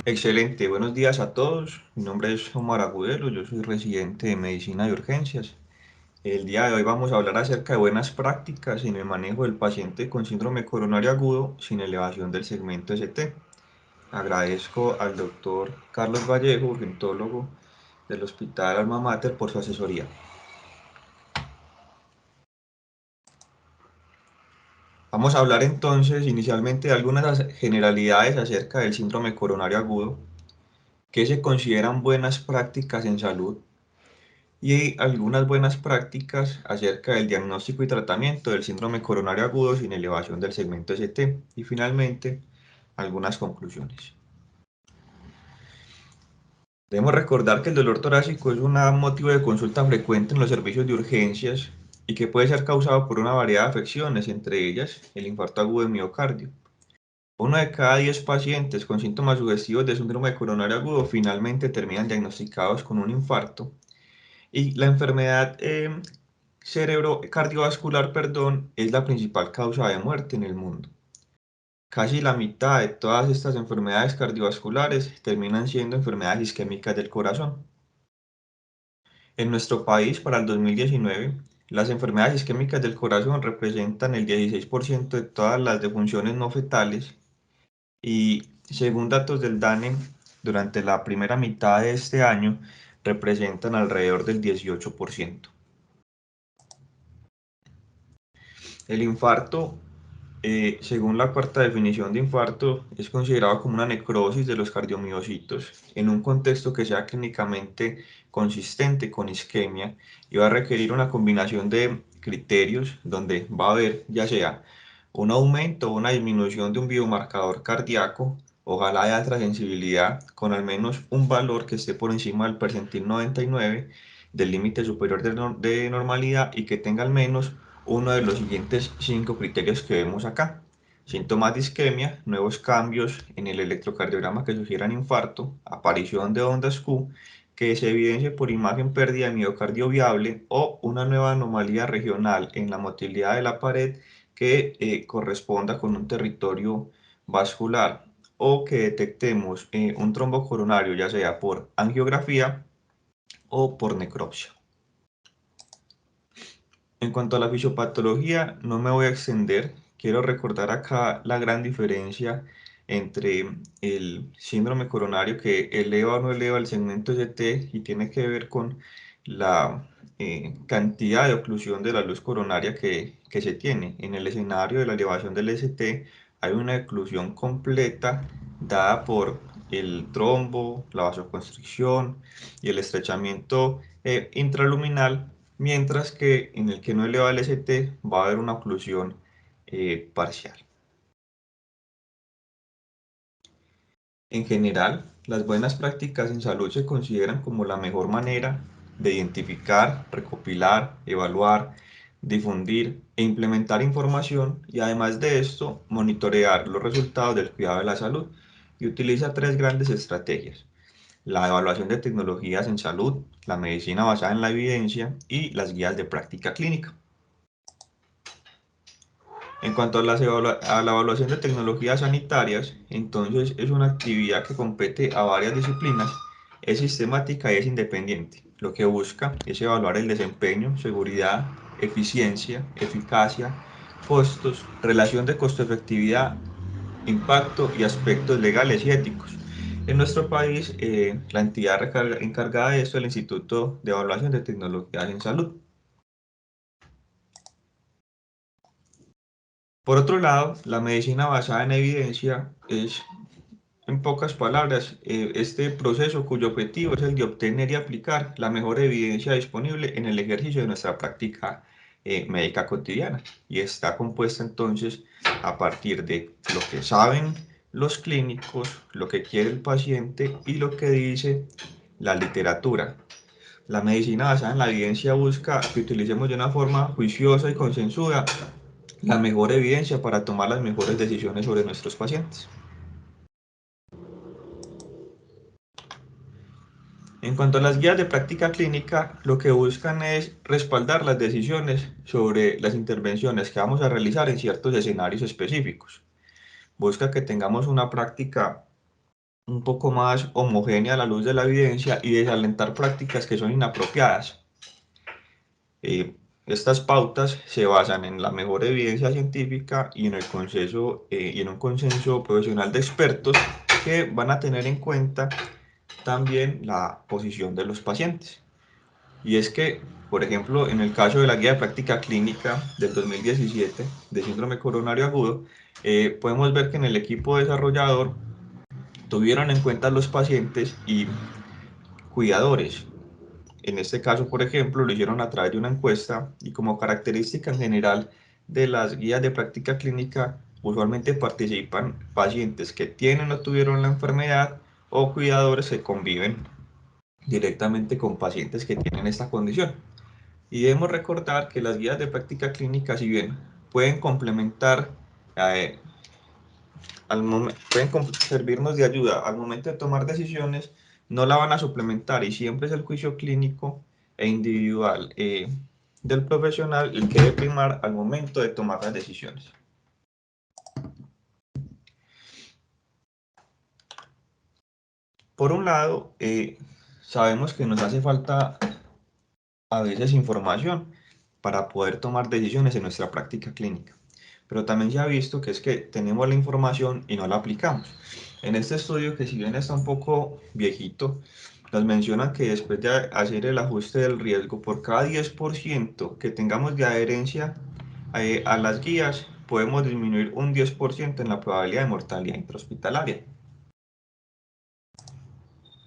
Excelente, buenos días a todos. Mi nombre es Omar Agudelo, yo soy residente de Medicina de Urgencias. El día de hoy vamos a hablar acerca de buenas prácticas en el manejo del paciente con síndrome coronario agudo sin elevación del segmento ST. Agradezco al doctor Carlos Vallejo, urgentólogo del Hospital Alma Mater, por su asesoría. Vamos a hablar entonces inicialmente de algunas generalidades acerca del síndrome coronario agudo, que se consideran buenas prácticas en salud y algunas buenas prácticas acerca del diagnóstico y tratamiento del síndrome coronario agudo sin elevación del segmento ST. Y finalmente, algunas conclusiones. Debemos recordar que el dolor torácico es un motivo de consulta frecuente en los servicios de urgencias y que puede ser causado por una variedad de afecciones, entre ellas el infarto agudo de miocardio. Uno de cada 10 pacientes con síntomas sugestivos de síndrome coronario agudo finalmente terminan diagnosticados con un infarto. Y la enfermedad cardiovascular, perdón, es la principal causa de muerte en el mundo. Casi la mitad de todas estas enfermedades cardiovasculares terminan siendo enfermedades isquémicas del corazón. En nuestro país, para el 2019, las enfermedades isquémicas del corazón representan el 16% de todas las defunciones no fetales y, según datos del DANE, durante la primera mitad de este año representan alrededor del 18%. El infarto, según la cuarta definición de infarto, es considerado como una necrosis de los cardiomiocitos en un contexto que sea clínicamente consistente con isquemia y va a requerir una combinación de criterios donde va a haber ya sea un aumento o una disminución de un biomarcador cardíaco, ojalá de alta sensibilidad, con al menos un valor que esté por encima del percentil 99 del límite superior de normalidad y que tenga al menos uno de los siguientes 5 criterios que vemos acá. Síntomas de isquemia, nuevos cambios en el electrocardiograma que sugieran infarto, aparición de ondas Q, que se evidencie por imagen pérdida de miocardio viable o una nueva anomalía regional en la motilidad de la pared que corresponda con un territorio vascular o que detectemos un trombo coronario ya sea por angiografía o por necropsia. En cuanto a la fisiopatología, no me voy a extender. Quiero recordar acá la gran diferencia entre el síndrome coronario que eleva o no eleva el segmento ST y tiene que ver con la cantidad de oclusión de la luz coronaria que se tiene. En el escenario de la elevación del ST hay una oclusión completa dada por el trombo, la vasoconstricción y el estrechamiento intraluminal, mientras que en el que no eleva el ST va a haber una oclusión parcial. En general, las buenas prácticas en salud se consideran como la mejor manera de identificar, recopilar, evaluar, difundir e implementar información y, además de esto, monitorear los resultados del cuidado de la salud, y utiliza tres grandes estrategias: la evaluación de tecnologías en salud, la medicina basada en la evidencia y las guías de práctica clínica. En cuanto a la evaluación de tecnologías sanitarias, entonces es una actividad que compete a varias disciplinas, es sistemática y es independiente. Lo que busca es evaluar el desempeño, seguridad, eficiencia, eficacia, costos, relación de costo-efectividad, impacto y aspectos legales y éticos. En nuestro país, la entidad encargada de esto es el Instituto de Evaluación de Tecnologías en Salud. Por otro lado, la medicina basada en evidencia es, en pocas palabras, este proceso cuyo objetivo es el de obtener y aplicar la mejor evidencia disponible en el ejercicio de nuestra práctica médica cotidiana, y está compuesta entonces a partir de lo que saben los clínicos, lo que quiere el paciente y lo que dice la literatura. La medicina basada en la evidencia busca que utilicemos de una forma juiciosa y consensuada la mejor evidencia para tomar las mejores decisiones sobre nuestros pacientes. En cuanto a las guías de práctica clínica, lo que buscan es respaldar las decisiones sobre las intervenciones que vamos a realizar en ciertos escenarios específicos. Busca que tengamos una práctica un poco más homogénea a la luz de la evidencia y desalentar prácticas que son inapropiadas. Estas pautas se basan en la mejor evidencia científica y en el consenso, y en un consenso profesional de expertos que van a tener en cuenta también la posición de los pacientes. Y es que, por ejemplo, en el caso de la guía de práctica clínica del 2017 de síndrome coronario agudo, podemos ver que en el equipo desarrollador tuvieron en cuenta los pacientes y cuidadores. En este caso, por ejemplo, lo hicieron a través de una encuesta y como característica en general de las guías de práctica clínica, usualmente participan pacientes que tienen o tuvieron la enfermedad o cuidadores que conviven directamente con pacientes que tienen esta condición. Y debemos recordar que las guías de práctica clínica, si bien pueden complementar, eh, pueden servirnos de ayuda al momento de tomar decisiones, no la van a suplementar y siempre es el juicio clínico e individual del profesional el que debe primar al momento de tomar las decisiones. Por un lado, sabemos que nos hace falta a veces información para poder tomar decisiones en nuestra práctica clínica. Pero también se ha visto que es que tenemos la información y no la aplicamos. En este estudio, que si bien está un poco viejito, nos mencionan que después de hacer el ajuste del riesgo, por cada 10% que tengamos de adherencia a las guías, podemos disminuir un 10% en la probabilidad de mortalidad intrahospitalaria.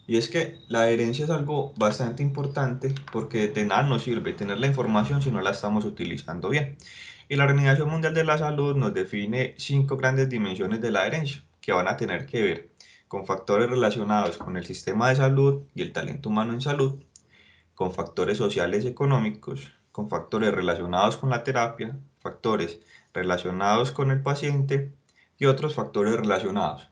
Y es que la adherencia es algo bastante importante porque de nada nos sirve tener la información si no la estamos utilizando bien. Y la Organización Mundial de la Salud nos define 5 grandes dimensiones de la adherencia que van a tener que ver con factores relacionados con el sistema de salud y el talento humano en salud, con factores sociales y económicos, con factores relacionados con la terapia, factores relacionados con el paciente y otros factores relacionados.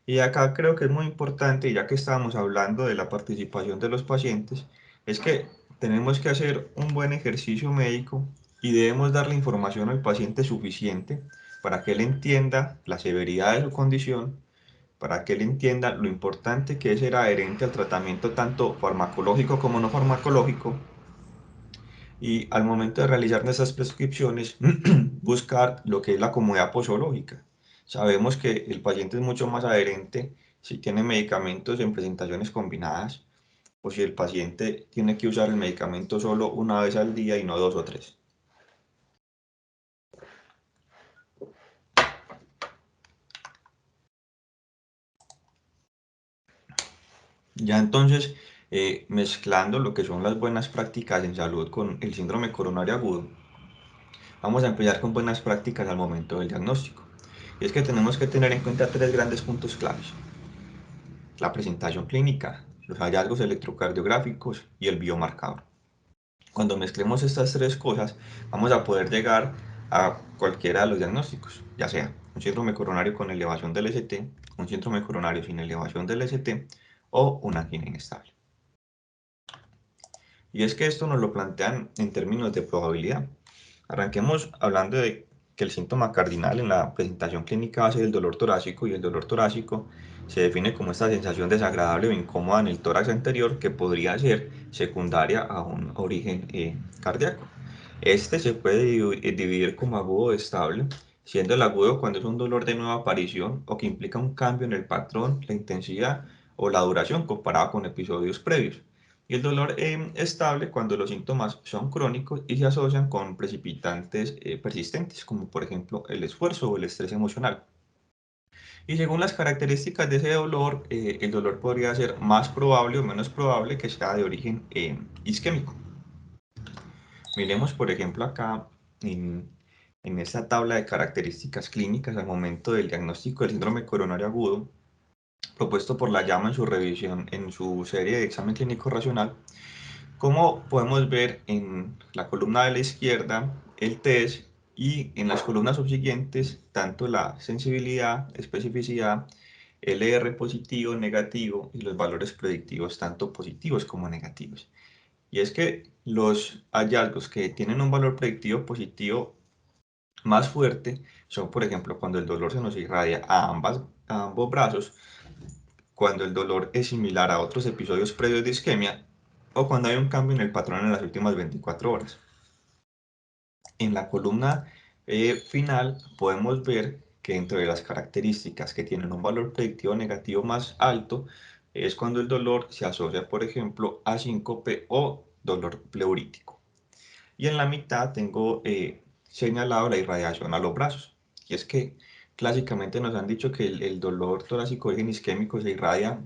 Y acá creo que es muy importante, ya que estamos hablando de la participación de los pacientes, es que tenemos que hacer un buen ejercicio médico y debemos darle información al paciente suficiente para que él entienda la severidad de su condición, para que él entienda lo importante que es ser adherente al tratamiento tanto farmacológico como no farmacológico y al momento de realizar nuestras prescripciones buscar lo que es la comodidad posológica. Sabemos que el paciente es mucho más adherente si tiene medicamentos en presentaciones combinadas o si el paciente tiene que usar el medicamento solo una vez al día y no dos o tres. Ya entonces, mezclando lo que son las buenas prácticas en salud con el síndrome coronario agudo, vamos a empezar con buenas prácticas al momento del diagnóstico. Y es que tenemos que tener en cuenta tres grandes puntos claves: la presentación clínica, los hallazgos electrocardiográficos y el biomarcador. Cuando mezclemos estas tres cosas, vamos a poder llegar a cualquiera de los diagnósticos, ya sea un síndrome coronario con elevación del ST, un síndrome coronario sin elevación del ST o una angina inestable. Y es que esto nos lo plantean en términos de probabilidad. Arranquemos hablando de que el síntoma cardinal en la presentación clínica va a ser el dolor torácico, y el dolor torácico se define como esta sensación desagradable o incómoda en el tórax anterior que podría ser secundaria a un origen cardíaco. Este se puede dividir como agudo o estable, siendo el agudo cuando es un dolor de nueva aparición o que implica un cambio en el patrón, la intensidad o la duración comparado con episodios previos. Y el dolor estable cuando los síntomas son crónicos y se asocian con precipitantes persistentes, como por ejemplo el esfuerzo o el estrés emocional. Y según las características de ese dolor, el dolor podría ser más probable o menos probable que sea de origen isquémico. Miremos, por ejemplo, acá en esta tabla de características clínicas al momento del diagnóstico del síndrome coronario agudo, propuesto por la llama en su revisión en su serie de examen clínico racional. Como podemos ver en la columna de la izquierda, el test, y en las columnas subsiguientes, tanto la sensibilidad, especificidad, LR positivo, negativo y los valores predictivos, tanto positivos como negativos. Y es que los hallazgos que tienen un valor predictivo positivo más fuerte son, por ejemplo, cuando el dolor se nos irradia a ambos brazos, cuando el dolor es similar a otros episodios previos de isquemia o cuando hay un cambio en el patrón en las últimas 24 horas. En la columna final podemos ver que entre las características que tienen un valor predictivo negativo más alto es cuando el dolor se asocia, por ejemplo, a síncope o dolor pleurítico. Y en la mitad tengo señalado la irradiación a los brazos. Y es que clásicamente nos han dicho que el dolor torácico de origen isquémico se irradia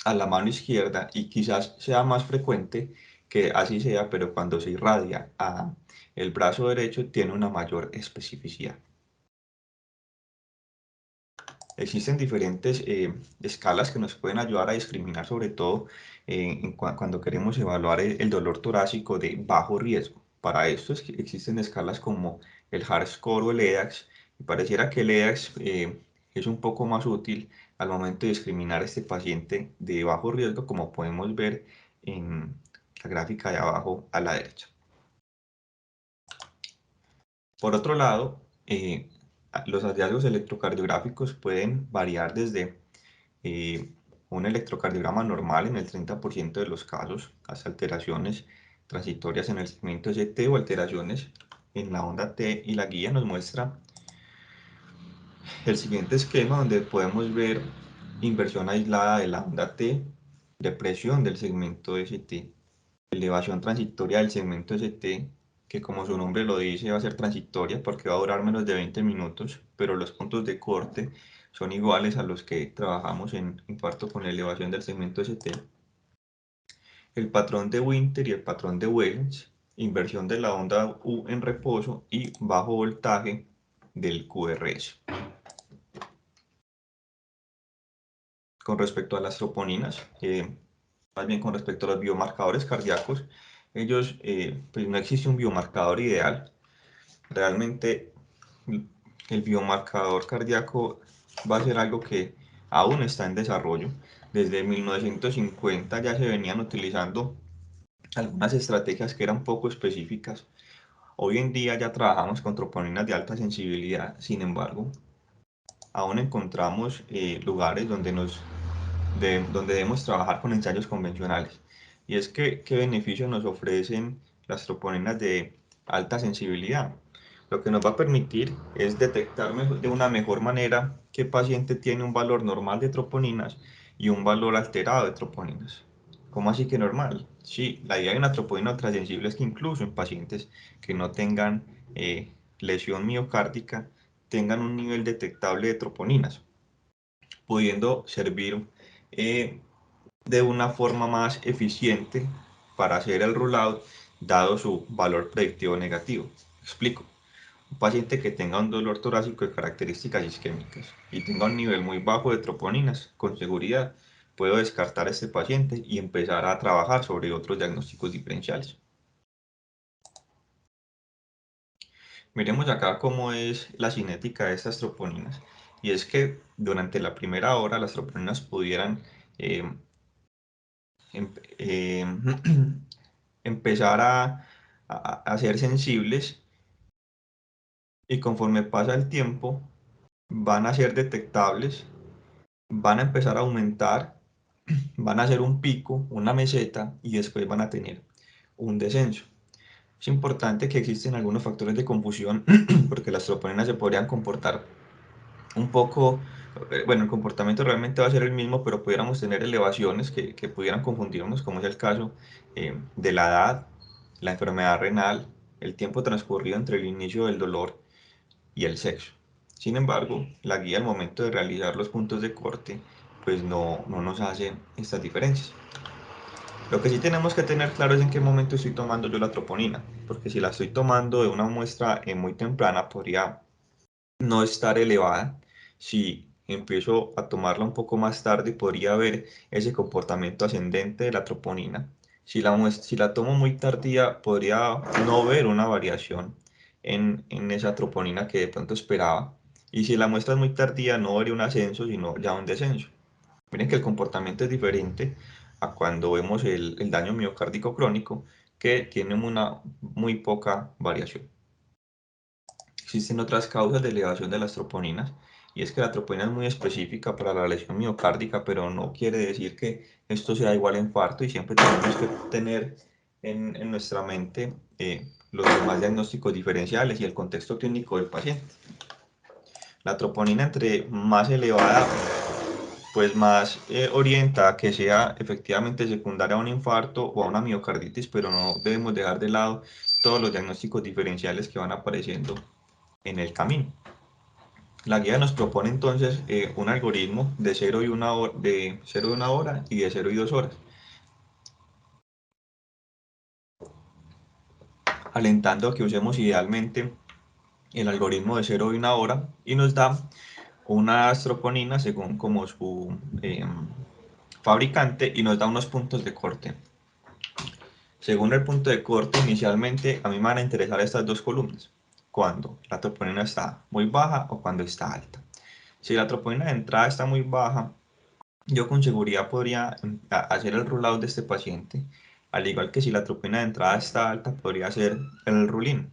a la mano izquierda y quizás sea más frecuente que así sea, pero cuando se irradia a el brazo derecho tiene una mayor especificidad. Existen diferentes escalas que nos pueden ayudar a discriminar, sobre todo cuando queremos evaluar el dolor torácico de bajo riesgo. Para esto existen escalas como el HART score o el EDAX, y pareciera que el EDAX es un poco más útil al momento de discriminar a este paciente de bajo riesgo, como podemos ver en la gráfica de abajo a la derecha. Por otro lado, los hallazgos electrocardiográficos pueden variar desde eh, un electrocardiograma normal en el 30% de los casos, hasta alteraciones transitorias en el segmento ST o alteraciones en la onda T, y la guía nos muestra el siguiente esquema donde podemos ver inversión aislada de la onda T, depresión del segmento ST, elevación transitoria del segmento ST, que como su nombre lo dice va a ser transitoria porque va a durar menos de 20 minutos, pero los puntos de corte son iguales a los que trabajamos en infarto con elevación del segmento ST. El patrón de Winter y el patrón de Wellens, inversión de la onda U en reposo y bajo voltaje del QRS. Con respecto a las troponinas, más bien con respecto a los biomarcadores cardíacos, ellos, pues no existe un biomarcador ideal. Realmente el biomarcador cardíaco va a ser algo que aún está en desarrollo. Desde 1950 ya se venían utilizando algunas estrategias que eran poco específicas. Hoy en día ya trabajamos con troponinas de alta sensibilidad, sin embargo, aún encontramos lugares donde debemos trabajar con ensayos convencionales. Y es que, ¿qué beneficios nos ofrecen las troponinas de alta sensibilidad? Lo que nos va a permitir es detectar de una mejor manera qué paciente tiene un valor normal de troponinas y un valor alterado de troponinas. ¿Cómo así que normal? Sí, la idea de una troponina ultrasensible es que incluso en pacientes que no tengan lesión miocárdica tengan un nivel detectable de troponinas, pudiendo servir eh, de una forma más eficiente para hacer el rollout dado su valor predictivo negativo. Explico. Un paciente que tenga un dolor torácico de características isquémicas y tenga un nivel muy bajo de troponinas, con seguridad puedo descartar a este paciente y empezar a trabajar sobre otros diagnósticos diferenciales. Miremos acá cómo es la cinética de estas troponinas. Y es que durante la primera hora las troponinas pudieran eh, em- em, empezar a ser sensibles, y conforme pasa el tiempo van a ser detectables, van a empezar a aumentar, van a hacer un pico, una meseta y después van a tener un descenso. Es importante que existen algunos factores de confusión porque las troponinas se podrían comportar un poco, bueno, el comportamiento realmente va a ser el mismo, pero pudiéramos tener elevaciones que pudieran confundirnos, como es el caso de la edad, la enfermedad renal, el tiempo transcurrido entre el inicio del dolor y el sexo. Sin embargo, la guía al momento de realizar los puntos de corte, pues no nos hace estas diferencias. Lo que sí tenemos que tener claro es en qué momento estoy tomando yo la troponina, porque si la estoy tomando de una muestra muy temprana, podría no estar elevada. Si empiezo a tomarla un poco más tarde, podría haber ese comportamiento ascendente de la troponina. Si la tomo muy tardía, podría no ver una variación en esa troponina que de pronto esperaba. Y si la muestra es muy tardía, no vería un ascenso, sino ya un descenso. Miren que el comportamiento es diferente a cuando vemos el daño miocárdico crónico, que tiene una muy poca variación. Existen otras causas de elevación de las troponinas, y es que la troponina es muy específica para la lesión miocárdica, pero no quiere decir que esto sea igual a infarto, y siempre tenemos que tener en nuestra mente los demás diagnósticos diferenciales y el contexto clínico del paciente. La troponina, entre más elevada, pues más orienta a que sea efectivamente secundaria a un infarto o a una miocarditis, pero no debemos dejar de lado todos los diagnósticos diferenciales que van apareciendo en el camino. La guía nos propone entonces un algoritmo de 0 y 1 hora, de 0 y 1 hora y de 0 y 2 horas, alentando a que usemos idealmente el algoritmo de 0 y 1 hora, y nos da una troponina según como su fabricante, y nos da unos puntos de corte. Según el punto de corte, inicialmente a mí me van a interesar estas dos columnas, cuando la troponina está muy baja o cuando está alta. Si la troponina de entrada está muy baja, yo con seguridad podría hacer el rule-out de este paciente, al igual que si la troponina de entrada está alta, podría hacer el rule-in.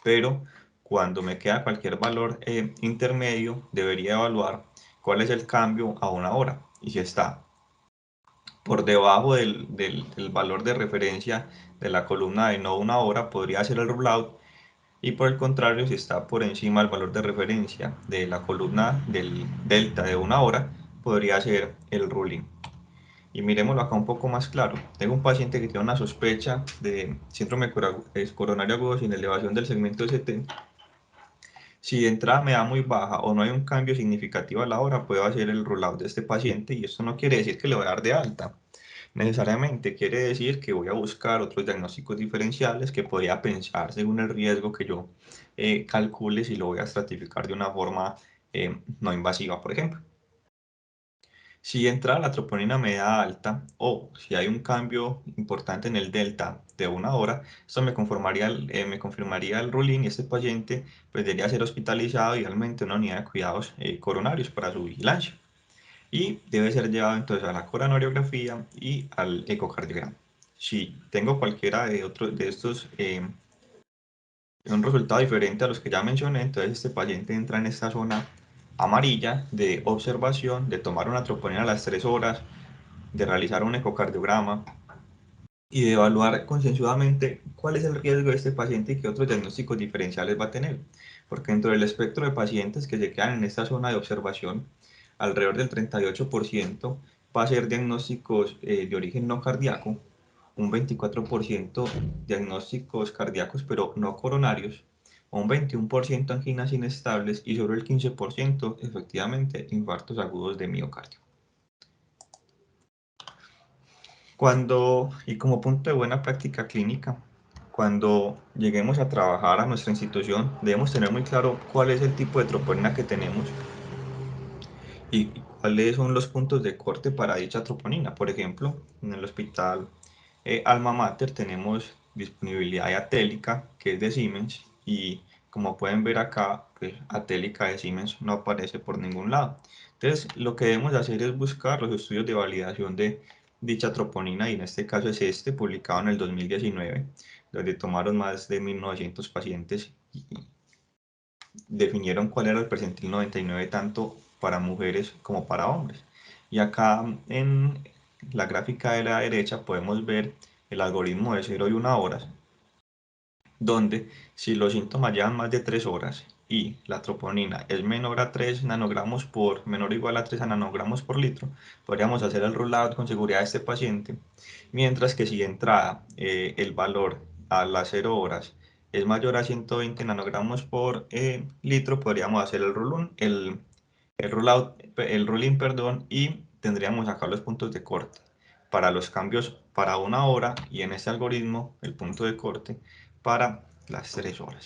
Pero cuando me queda cualquier valor intermedio, debería evaluar cuál es el cambio a 1 hora. Y si está por debajo del valor de referencia de la columna de no 1 hora, podría hacer el rule-out. Y por el contrario, si está por encima del valor de referencia de la columna del delta de 1 hora, podría hacer el ruling. Y miremoslo acá un poco más claro. Tengo un paciente que tiene una sospecha de síndrome coronario agudo sin elevación del segmento ST. Si de entrada me da muy baja o no hay un cambio significativo a la hora, puedo hacer el rollout de este paciente, y esto no quiere decir que le voy a dar de alta. Necesariamente quiere decir que voy a buscar otros diagnósticos diferenciales que podría pensar según el riesgo que yo calcule, si lo voy a estratificar de una forma no invasiva, por ejemplo. Si entra la troponina media alta o si hay un cambio importante en el delta de 1 hora, esto me confirmaría el ruling, y este paciente pues debería ser hospitalizado idealmente en una unidad de cuidados coronarios para su vigilancia, y debe ser llevado entonces a la coronariografía y al ecocardiograma. Si tengo cualquiera de otros de estos un resultado diferente a los que ya mencioné, entonces este paciente entra en esta zona amarilla de observación, de tomar una troponina a las 3 horas, de realizar un ecocardiograma y de evaluar concienzudamente cuál es el riesgo de este paciente y qué otros diagnósticos diferenciales va a tener. Porque dentro del espectro de pacientes que se quedan en esta zona de observación, alrededor del 38% va a ser diagnósticos de origen no cardíaco, un 24% diagnósticos cardíacos pero no coronarios, un 21% anginas inestables y solo el 15% efectivamente infartos agudos de miocardio. Y como punto de buena práctica clínica, cuando lleguemos a trabajar a nuestra institución, debemos tener muy claro cuál es el tipo de troponina que tenemos y cuáles son los puntos de corte para dicha troponina. Por ejemplo, en el hospital Alma Mater tenemos disponibilidad de atélica, que es de Siemens, y como pueden ver acá, pues atélica de Siemens no aparece por ningún lado. Entonces, lo que debemos hacer es buscar los estudios de validación de dicha troponina, y en este caso es este, publicado en el 2019, donde tomaron más de 1900 pacientes y definieron cuál era el percentil 99 tanto para mujeres como para hombres. Y acá en la gráfica de la derecha podemos ver el algoritmo de 0 y 1 horas, donde si los síntomas llevan más de 3 horas y la troponina es menor a 3 nanogramos por, menor o igual a 3 nanogramos por litro, podríamos hacer el rollout con seguridad de este paciente, mientras que si de entrada el valor a las 0 horas es mayor a 120 nanogramos por litro, podríamos hacer el rollout, el rolling, perdón, y tendríamos acá los puntos de corte para los cambios para 1 hora, y en este algoritmo el punto de corte para las 3 horas.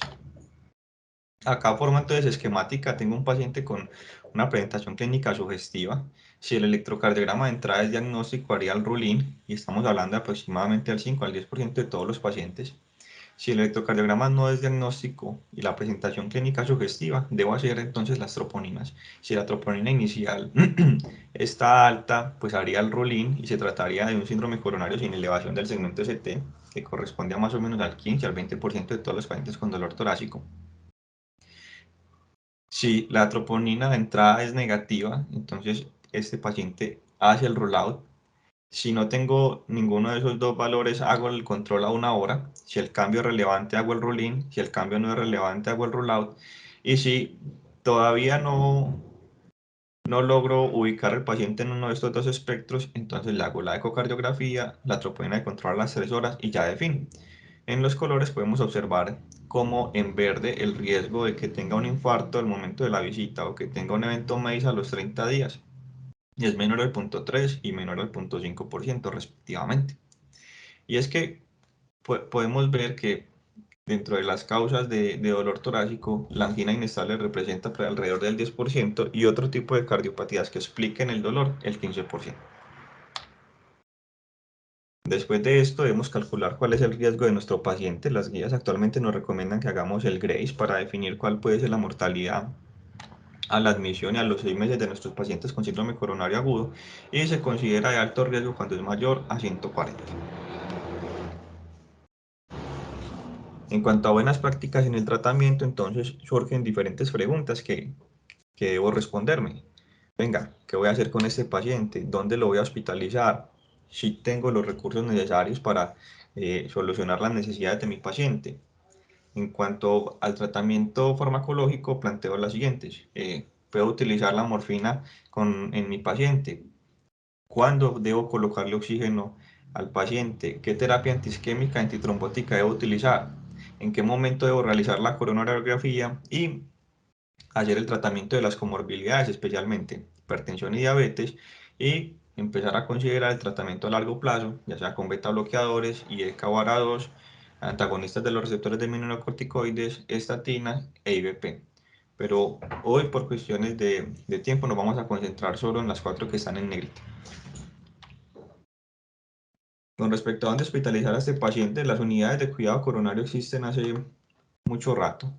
Acá forma entonces esquemática, tengo un paciente con una presentación clínica sugestiva. Si el electrocardiograma de entrada es diagnóstico, haría el rule-in, y estamos hablando de aproximadamente del 5 al 10% de todos los pacientes. Si el electrocardiograma no es diagnóstico y la presentación clínica sugestiva, debo hacer entonces las troponinas. Si la troponina inicial está alta, pues haría el rule-in, y se trataría de un síndrome coronario sin elevación del segmento ST, que corresponde a más o menos al 15 al 20% de todos los pacientes con dolor torácico. Si la troponina de entrada es negativa, entonces este paciente hace el rollout. Si no tengo ninguno de esos dos valores, hago el control a 1 hora. Si el cambio es relevante, hago el roll-in. Si el cambio no es relevante, hago el rollout. Y si todavía no logro ubicar al paciente en uno de estos dos espectros, entonces le hago la ecocardiografía, la troponina de control a las 3 horas y ya defino. En los colores podemos observar cómo en verde el riesgo de que tenga un infarto al momento de la visita o que tenga un evento MACE a los 30 días es menor al 0,3 y menor al 0,5% respectivamente. Y es que podemos ver que dentro de las causas de dolor torácico, la angina inestable representa alrededor del 10% y otro tipo de cardiopatías que expliquen el dolor, el 15%. Después de esto, debemos calcular cuál es el riesgo de nuestro paciente. Las guías actualmente nos recomiendan que hagamos el GRACE para definir cuál puede ser la mortalidad a la admisión y a los 6 meses de nuestros pacientes con síndrome coronario agudo y se considera de alto riesgo cuando es mayor a 140. En cuanto a buenas prácticas en el tratamiento, entonces surgen diferentes preguntas que debo responderme. Venga, ¿qué voy a hacer con este paciente? ¿Dónde lo voy a hospitalizar? Si tengo los recursos necesarios para solucionar las necesidades de mi paciente. En cuanto al tratamiento farmacológico, planteo las siguientes. ¿Puedo utilizar la morfina en mi paciente? ¿Cuándo debo colocarle oxígeno al paciente? ¿Qué terapia antiisquémica, antitrombótica debo utilizar? ¿En qué momento debo realizar la coronariografía? Y hacer el tratamiento de las comorbilidades, especialmente hipertensión y diabetes, y empezar a considerar el tratamiento a largo plazo, ya sea con beta bloqueadores y ECA-2, antagonistas de los receptores de mineralocorticoides, estatinas e IBP. Pero hoy, por cuestiones de tiempo, nos vamos a concentrar solo en las 4 que están en negrita. Con respecto a dónde hospitalizar a este paciente, las unidades de cuidado coronario existen hace mucho rato.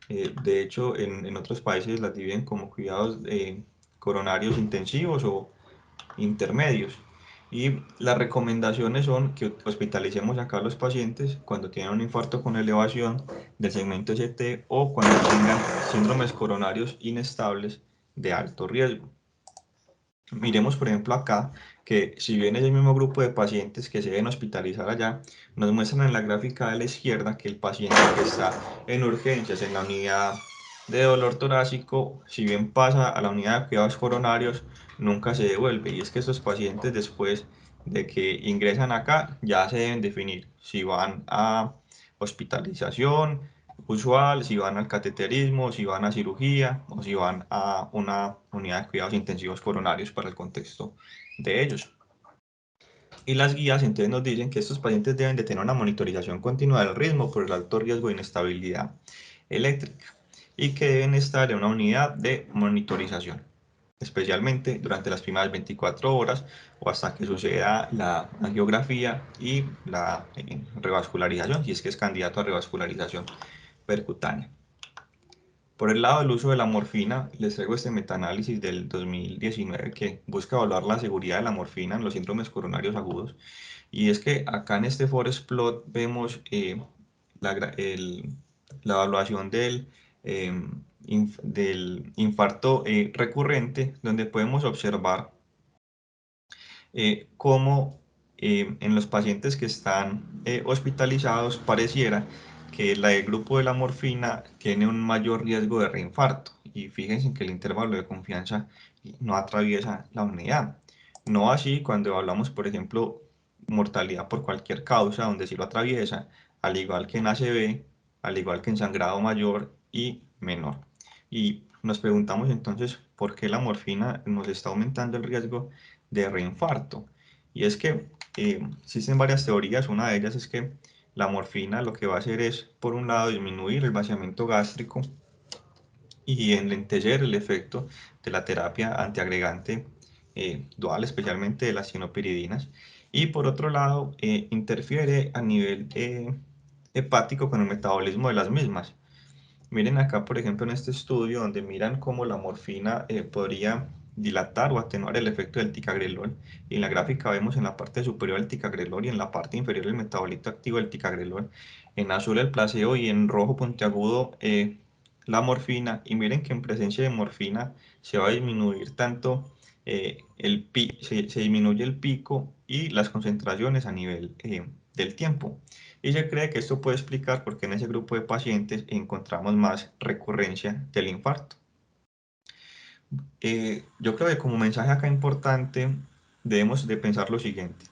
De hecho, en otros países las dividen como cuidados coronarios intensivos o intermedios. Y las recomendaciones son que hospitalicemos acá a los pacientes cuando tienen un infarto con elevación del segmento ST o cuando tengan síndromes coronarios inestables de alto riesgo. Miremos, por ejemplo, acá que si bien es el mismo grupo de pacientes que se deben hospitalizar allá, nos muestran en la gráfica de la izquierda que el paciente que está en urgencias en la unidad de dolor torácico, si bien pasa a la unidad de cuidados coronarios, nunca se devuelve. Y es que estos pacientes después de que ingresan acá ya se deben definir si van a hospitalización usual, si van al cateterismo, si van a cirugía o si van a una unidad de cuidados intensivos coronarios para el contexto de ellos. Y las guías entonces nos dicen que estos pacientes deben de tener una monitorización continua del ritmo por el alto riesgo de inestabilidad eléctrica y que deben estar en una unidad de monitorización, especialmente durante las primeras 24 horas o hasta que suceda la angiografía y la revascularización, si es que es candidato a revascularización percutánea. Por el lado del uso de la morfina, les traigo este metaanálisis del 2019 que busca evaluar la seguridad de la morfina en los síndromes coronarios agudos. Y es que acá en este forest plot vemos la, la evaluación del infarto recurrente, donde podemos observar cómo en los pacientes que están hospitalizados pareciera que el grupo de la morfina tiene un mayor riesgo de reinfarto. Y fíjense que el intervalo de confianza no atraviesa la unidad. No así cuando hablamos, por ejemplo, mortalidad por cualquier causa, donde sí lo atraviesa, al igual que en ACV, al igual que en sangrado mayor y menor. Y nos preguntamos entonces por qué la morfina nos está aumentando el riesgo de reinfarto. Y es que existen varias teorías, una de ellas es que la morfina lo que va a hacer es, por un lado, disminuir el vaciamiento gástrico y enlentecer el efecto de la terapia antiagregante dual, especialmente de las cianopiridinas, y por otro lado, interfiere a nivel hepático con el metabolismo de las mismas. Miren acá, por ejemplo, en este estudio donde miran cómo la morfina podría dilatar o atenuar el efecto del ticagrelol. Y en la gráfica vemos en la parte superior el ticagrelol y en la parte inferior el metabolito activo del ticagrelol. En azul el placebo y en rojo puntiagudo la morfina, y miren que en presencia de morfina se va a disminuir tanto, se disminuye el pico y las concentraciones a nivel del tiempo. Y se cree que esto puede explicar por qué en ese grupo de pacientes encontramos más recurrencia del infarto. Yo creo que como mensaje acá importante debemos de pensar lo siguiente.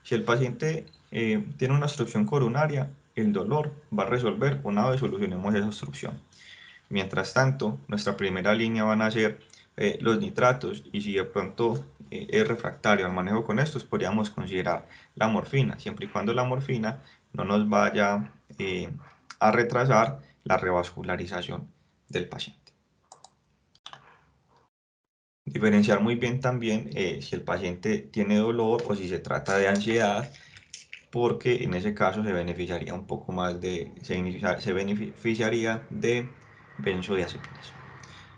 Si el paciente tiene una obstrucción coronaria, el dolor va a resolver una vez solucionemos esa obstrucción. Mientras tanto, nuestra primera línea van a ser los nitratos, y si de pronto es refractario al manejo con estos, podríamos considerar la morfina, siempre y cuando la morfina no nos vaya a retrasar la revascularización del paciente. Diferenciar muy bien también si el paciente tiene dolor o si se trata de ansiedad, porque en ese caso se beneficiaría un poco más se beneficiaría de benzodiazepinas.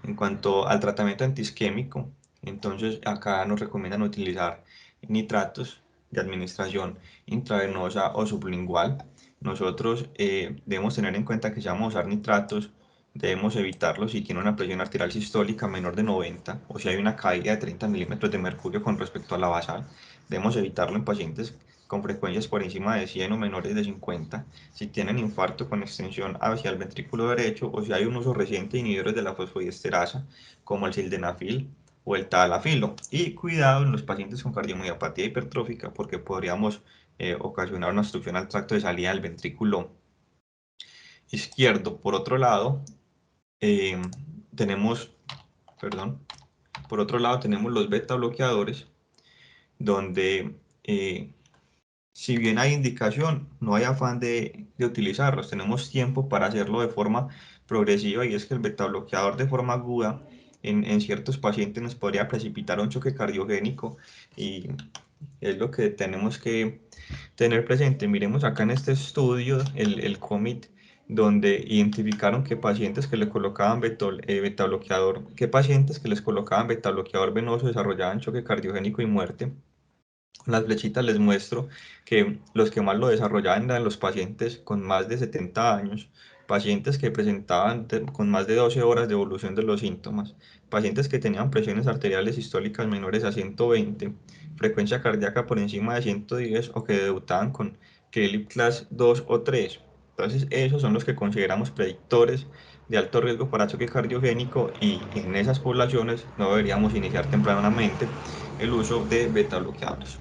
En cuanto al tratamiento antiisquémico, entonces acá nos recomiendan utilizar nitratos de administración intravenosa o sublingual. Nosotros debemos tener en cuenta que si vamos a usar nitratos, debemos evitarlo si tiene una presión arterial sistólica menor de 90 o si hay una caída de 30 milímetros de mercurio con respecto a la basal. Debemos evitarlo en pacientes con frecuencias por encima de 100 o menores de 50, si tienen infarto con extensión hacia el ventrículo derecho o si hay un uso reciente de inhibidores de la fosfodiesterasa como el sildenafil o el tadalafilo. Y cuidado en los pacientes con cardiomiopatía hipertrófica porque podríamos ocasionar una obstrucción al tracto de salida del ventrículo izquierdo. Por otro lado, eh, tenemos, perdón, por otro lado tenemos los beta bloqueadores donde si bien hay indicación, no hay afán de utilizarlos. Tenemos tiempo para hacerlo de forma progresiva, y es que el beta bloqueador de forma aguda en ciertos pacientes nos podría precipitar un choque cardiogénico, y es lo que tenemos que tener presente. Miremos acá en este estudio, el COMIT, donde identificaron que pacientes que le colocaban beta bloqueador, que pacientes que les colocaban beta bloqueador venoso desarrollaban choque cardiogénico y muerte. Con las flechitas les muestro que los que más lo desarrollaban eran los pacientes con más de 70 años, pacientes que presentaban con más de 12 horas de evolución de los síntomas, pacientes que tenían presiones arteriales sistólicas menores a 120, frecuencia cardíaca por encima de 110 o que debutaban con Philip Class 2 o 3. Entonces, esos son los que consideramos predictores de alto riesgo para choque cardiogénico, y en esas poblaciones no deberíamos iniciar tempranamente el uso de beta bloqueadores.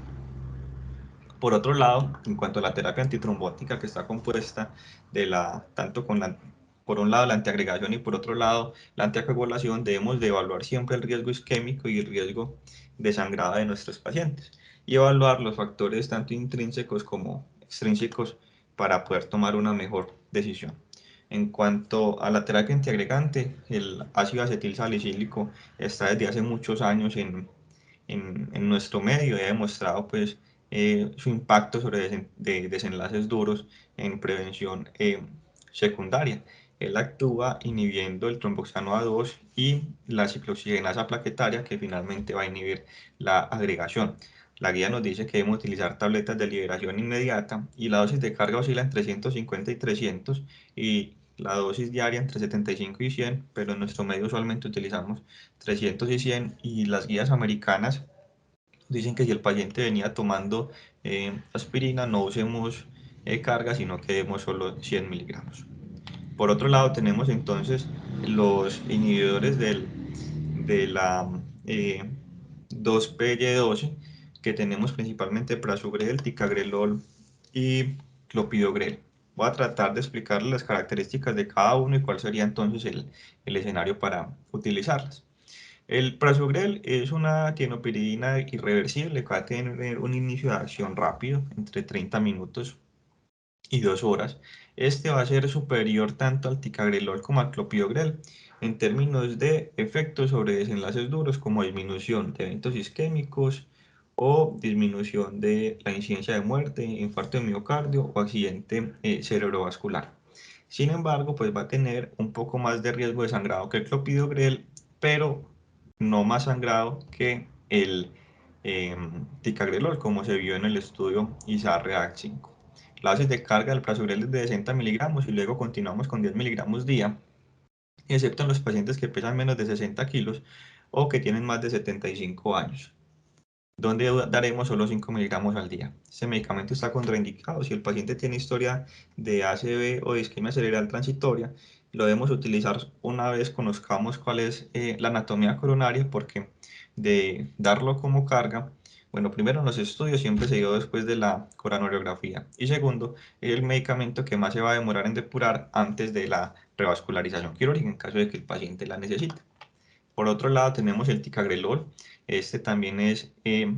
Por otro lado, en cuanto a la terapia antitrombótica, que está compuesta tanto por un lado la antiagregación y por otro lado la anticoagulación, debemos de evaluar siempre el riesgo isquémico y el riesgo de sangrado de nuestros pacientes y evaluar los factores tanto intrínsecos como extrínsecos para poder tomar una mejor decisión. En cuanto a la terapia antiagregante, el ácido acetil salicílico está desde hace muchos años en nuestro medio y ha demostrado pues su impacto sobre desenlaces duros en prevención secundaria. Él actúa inhibiendo el tromboxano A2 y la ciclooxigenasa plaquetaria, que finalmente va a inhibir la agregación. La guía nos dice que debemos utilizar tabletas de liberación inmediata y la dosis de carga oscila entre 150 y 300 y la dosis diaria entre 75 y 100, pero en nuestro medio usualmente utilizamos 300 y 100, y las guías americanas dicen que si el paciente venía tomando aspirina, no usemos carga, sino que demos solo 100 miligramos. Por otro lado, tenemos entonces los inhibidores de la 2PY12, que tenemos principalmente prasugrel, ticagrelol y clopidogrel. Voy a tratar de explicarles las características de cada uno y cuál sería entonces el escenario para utilizarlas. El prasugrel es una tienopiridina irreversible que va a tener un inicio de acción rápido, entre 30 minutos y 2 horas. Este va a ser superior tanto al ticagrelol como al clopidogrel en términos de efectos sobre desenlaces duros, como disminución de eventos isquémicos o disminución de la incidencia de muerte, infarto de miocardio o accidente cerebrovascular. Sin embargo, pues va a tener un poco más de riesgo de sangrado que el clopidogrel, pero no más sangrado que el ticagrelol, como se vio en el estudio ISAR-REACT-5. La dosis de carga del prasugrel es de 60 miligramos y luego continuamos con 10 miligramos día. excepto en los pacientes que pesan menos de 60 kilos o que tienen más de 75 años, donde daremos solo 5 miligramos al día. Este medicamento está contraindicado si el paciente tiene historia de ACV o de isquemia cerebral transitoria. Lo debemos utilizar una vez conozcamos cuál es la anatomía coronaria, porque de darlo como carga, bueno, primero en los estudios siempre se dio después de la coronariografía, y segundo, el medicamento que más se va a demorar en depurar antes de la revascularización quirúrgica en caso de que el paciente la necesite. Por otro lado tenemos el ticagrelor. Este también este,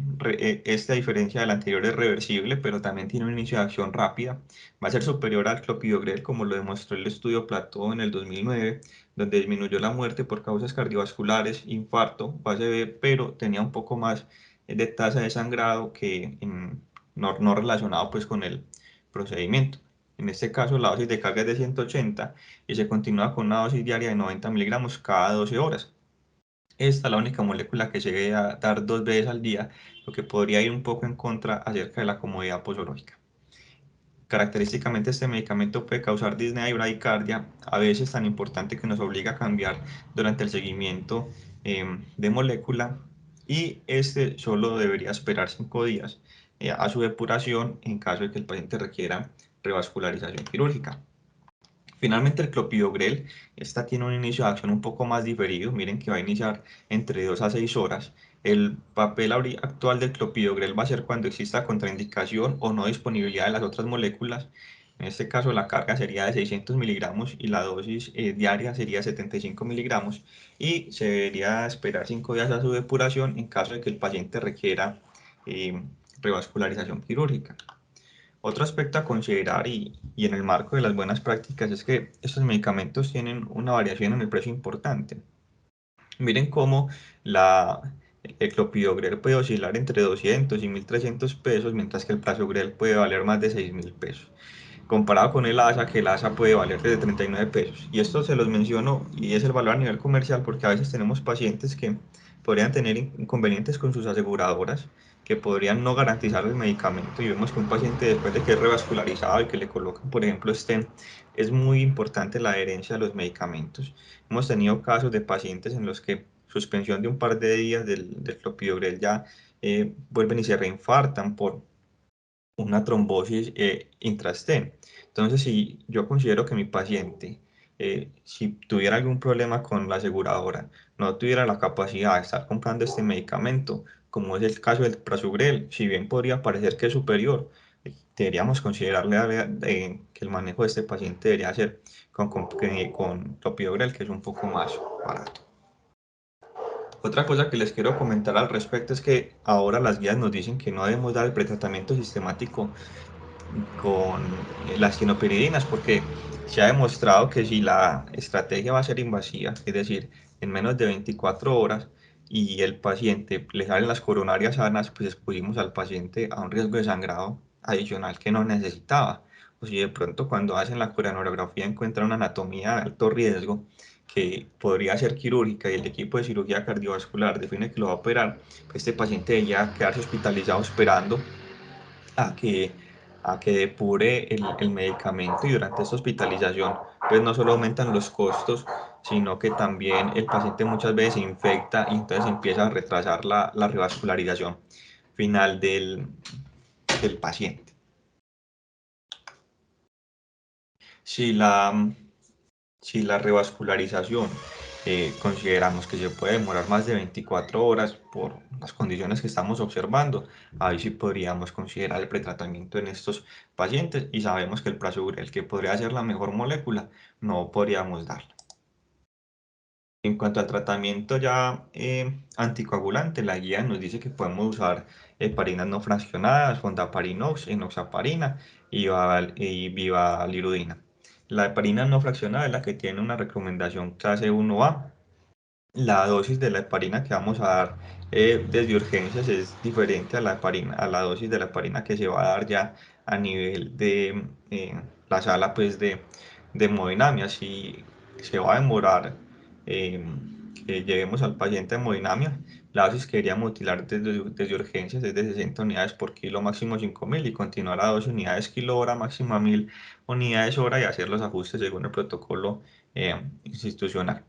a diferencia del anterior, es reversible, pero también tiene un inicio de acción rápida. Va a ser superior al clopidogrel, como lo demostró el estudio Plateau en el 2009, donde disminuyó la muerte por causas cardiovasculares, infarto, fase B, pero tenía un poco más de tasa de sangrado que no relacionado pues con el procedimiento. En este caso, la dosis de carga es de 180 y se continúa con una dosis diaria de 90 miligramos cada 12 horas. Esta es la única molécula que llegue a dar 2 veces al día, lo que podría ir un poco en contra acerca de la comodidad posológica. Característicamente, este medicamento puede causar disnea y bradicardia, a veces tan importante que nos obliga a cambiar durante el seguimiento de molécula, y este solo debería esperar 5 días a su depuración en caso de que el paciente requiera revascularización quirúrgica. Finalmente, el clopidogrel, esta tiene un inicio de acción un poco más diferido. Miren que va a iniciar entre 2 a 6 horas. El papel actual del clopidogrel va a ser cuando exista contraindicación o no disponibilidad de las otras moléculas. En este caso, la carga sería de 600 miligramos y la dosis diaria sería 75 miligramos. Y se debería esperar 5 días a su depuración en caso de que el paciente requiera eh, revascularización quirúrgica. Otro aspecto a considerar y en el marco de las buenas prácticas es que estos medicamentos tienen una variación en el precio importante. Miren cómo el clopidogrel puede oscilar entre 200 y 1.300 pesos, mientras que el prasugrel puede valer más de 6.000 pesos, comparado con el ASA, que el ASA puede valer desde 39 pesos. Y esto se los menciono y es el valor a nivel comercial, porque a veces tenemos pacientes que podrían tener inconvenientes con sus aseguradoras, que podrían no garantizar el medicamento, y vemos que un paciente, después de que es revascularizado y que le colocan, por ejemplo, stent, es muy importante la adherencia a los medicamentos. Hemos tenido casos de pacientes en los que suspensión de un par de días del clopidogrel ya vuelven y se reinfartan por una trombosis intrastem. Entonces, si yo considero que mi paciente, si tuviera algún problema con la aseguradora, no tuviera la capacidad de estar comprando este medicamento, como es el caso del prasugrel, si bien podría parecer que es superior, deberíamos considerarle que el manejo de este paciente debería ser con clopidogrel, que es un poco más barato. Otra cosa que les quiero comentar al respecto es que ahora las guías nos dicen que no debemos dar el pretratamiento sistemático con las quinopiridinas, porque se ha demostrado que si la estrategia va a ser invasiva, es decir, en menos de 24 horas, y el paciente le salen las coronarias sanas, pues expusimos al paciente a un riesgo de sangrado adicional que no necesitaba. O si de pronto cuando hacen la coronariografía encuentran una anatomía de alto riesgo que podría ser quirúrgica, y el equipo de cirugía cardiovascular define que lo va a operar, pues este paciente debería quedarse hospitalizado esperando a que, a que depure el medicamento, y durante esta hospitalización pues no solo aumentan los costos, sino que también el paciente muchas veces se infecta y entonces empieza a retrasar la revascularización final del paciente. Si la, si la revascularización consideramos que se puede demorar más de 24 horas por las condiciones que estamos observando, ahí sí podríamos considerar el pretratamiento en estos pacientes, y sabemos que el prasugrel, que podría ser la mejor molécula, no podríamos darla. En cuanto al tratamiento ya anticoagulante, la guía nos dice que podemos usar heparinas no fraccionadas, fondaparinux, enoxaparina y vivalirudina. La heparina no fraccionada es la que tiene una recomendación clase 1A. La dosis de la heparina que vamos a dar desde urgencias es diferente a a la dosis de la heparina que se va a dar ya a nivel de la sala pues de hemodinamia. Si se va a demorar que llevemos al paciente a hemodinamia, la dosis que queríamos utilar desde urgencias es de 60 unidades por kilo, máximo 5.000, y continuar a 12 unidades kilo hora, máximo a 1.000 unidades hora, y hacer los ajustes según el protocolo institucional.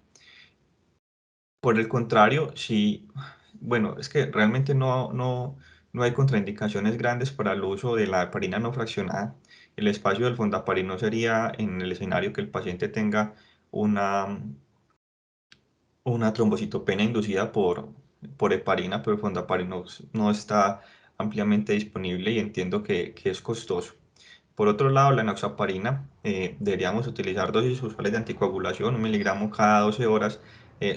Por el contrario, sí, bueno, es que realmente no hay contraindicaciones grandes para el uso de la heparina no fraccionada. El espacio del fondaparin no sería en el escenario que el paciente tenga una, una trombocitopenia inducida por heparina, pero el fondaparin no está ampliamente disponible y entiendo que es costoso. Por otro lado, la enoxaparina, deberíamos utilizar dosis usuales de anticoagulación, 1 miligramo cada 12 horas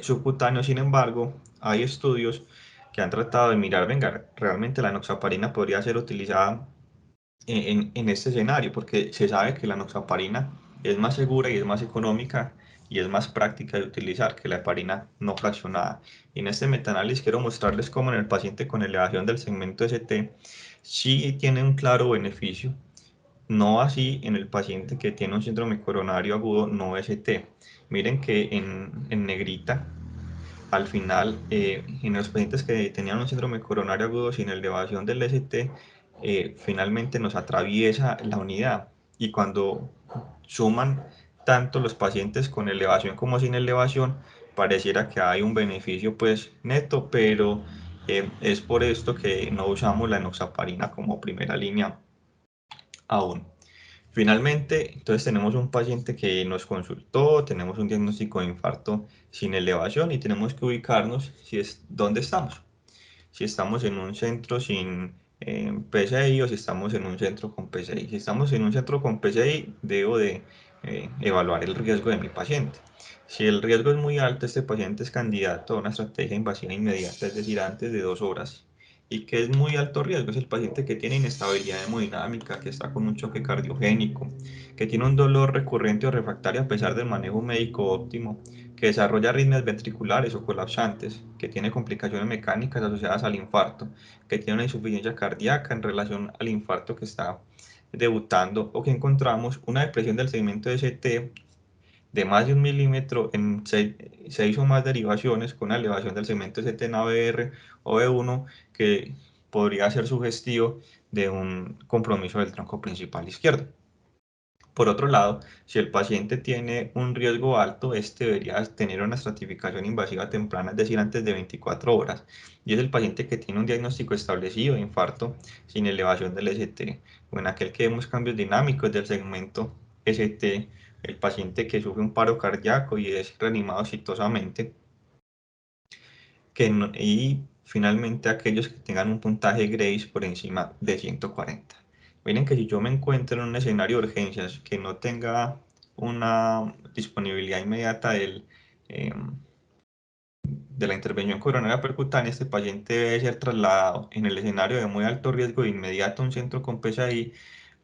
subcutáneo. Sin embargo, hay estudios que han tratado de mirar, venga, realmente la enoxaparina podría ser utilizada en este escenario, porque se sabe que la enoxaparina es más segura y es más económica y es más práctica de utilizar que la heparina no fraccionada. Y en este metaanálisis quiero mostrarles cómo en el paciente con elevación del segmento ST sí tiene un claro beneficio, no así en el paciente que tiene un síndrome coronario agudo no ST. Miren que en negrita, al final, en los pacientes que tenían un síndrome coronario agudo sin elevación del ST, finalmente nos atraviesa la unidad. Y cuando suman tanto los pacientes con elevación como sin elevación, pareciera que hay un beneficio pues neto, pero es por esto que no usamos la enoxaparina como primera línea aún. Finalmente, entonces tenemos un paciente que nos consultó, tenemos un diagnóstico de infarto sin elevación y tenemos que ubicarnos dónde estamos. Si estamos en un centro sin PCI o si estamos en un centro con PCI. Si estamos en un centro con PCI, debo de evaluar el riesgo de mi paciente. Si el riesgo es muy alto, este paciente es candidato a una estrategia invasiva inmediata, es decir, antes de 2 horas. Y que es muy alto riesgo, es el paciente que tiene inestabilidad hemodinámica, que está con un choque cardiogénico, que tiene un dolor recurrente o refractario a pesar del manejo médico óptimo, que desarrolla arritmias ventriculares o colapsantes, que tiene complicaciones mecánicas asociadas al infarto, que tiene una insuficiencia cardíaca en relación al infarto que está debutando, o que encontramos una depresión del segmento de ST de más de 1 milímetro en 6 o más derivaciones con una elevación del segmento ST en ABR o B1 que podría ser sugestivo de un compromiso del tronco principal izquierdo. Por otro lado, si el paciente tiene un riesgo alto, este debería tener una estratificación invasiva temprana, es decir, antes de 24 horas. Y es el paciente que tiene un diagnóstico establecido de infarto sin elevación del ST, o en aquel que vemos cambios dinámicos del segmento ST, el paciente que sufre un paro cardíaco y es reanimado exitosamente, y finalmente aquellos que tengan un puntaje Grace por encima de 140. Miren que si yo me encuentro en un escenario de urgencias que no tenga una disponibilidad inmediata eh, de la intervención coronaria percutánea, este paciente debe ser trasladado en el escenario de muy alto riesgo de inmediato a un centro con PCI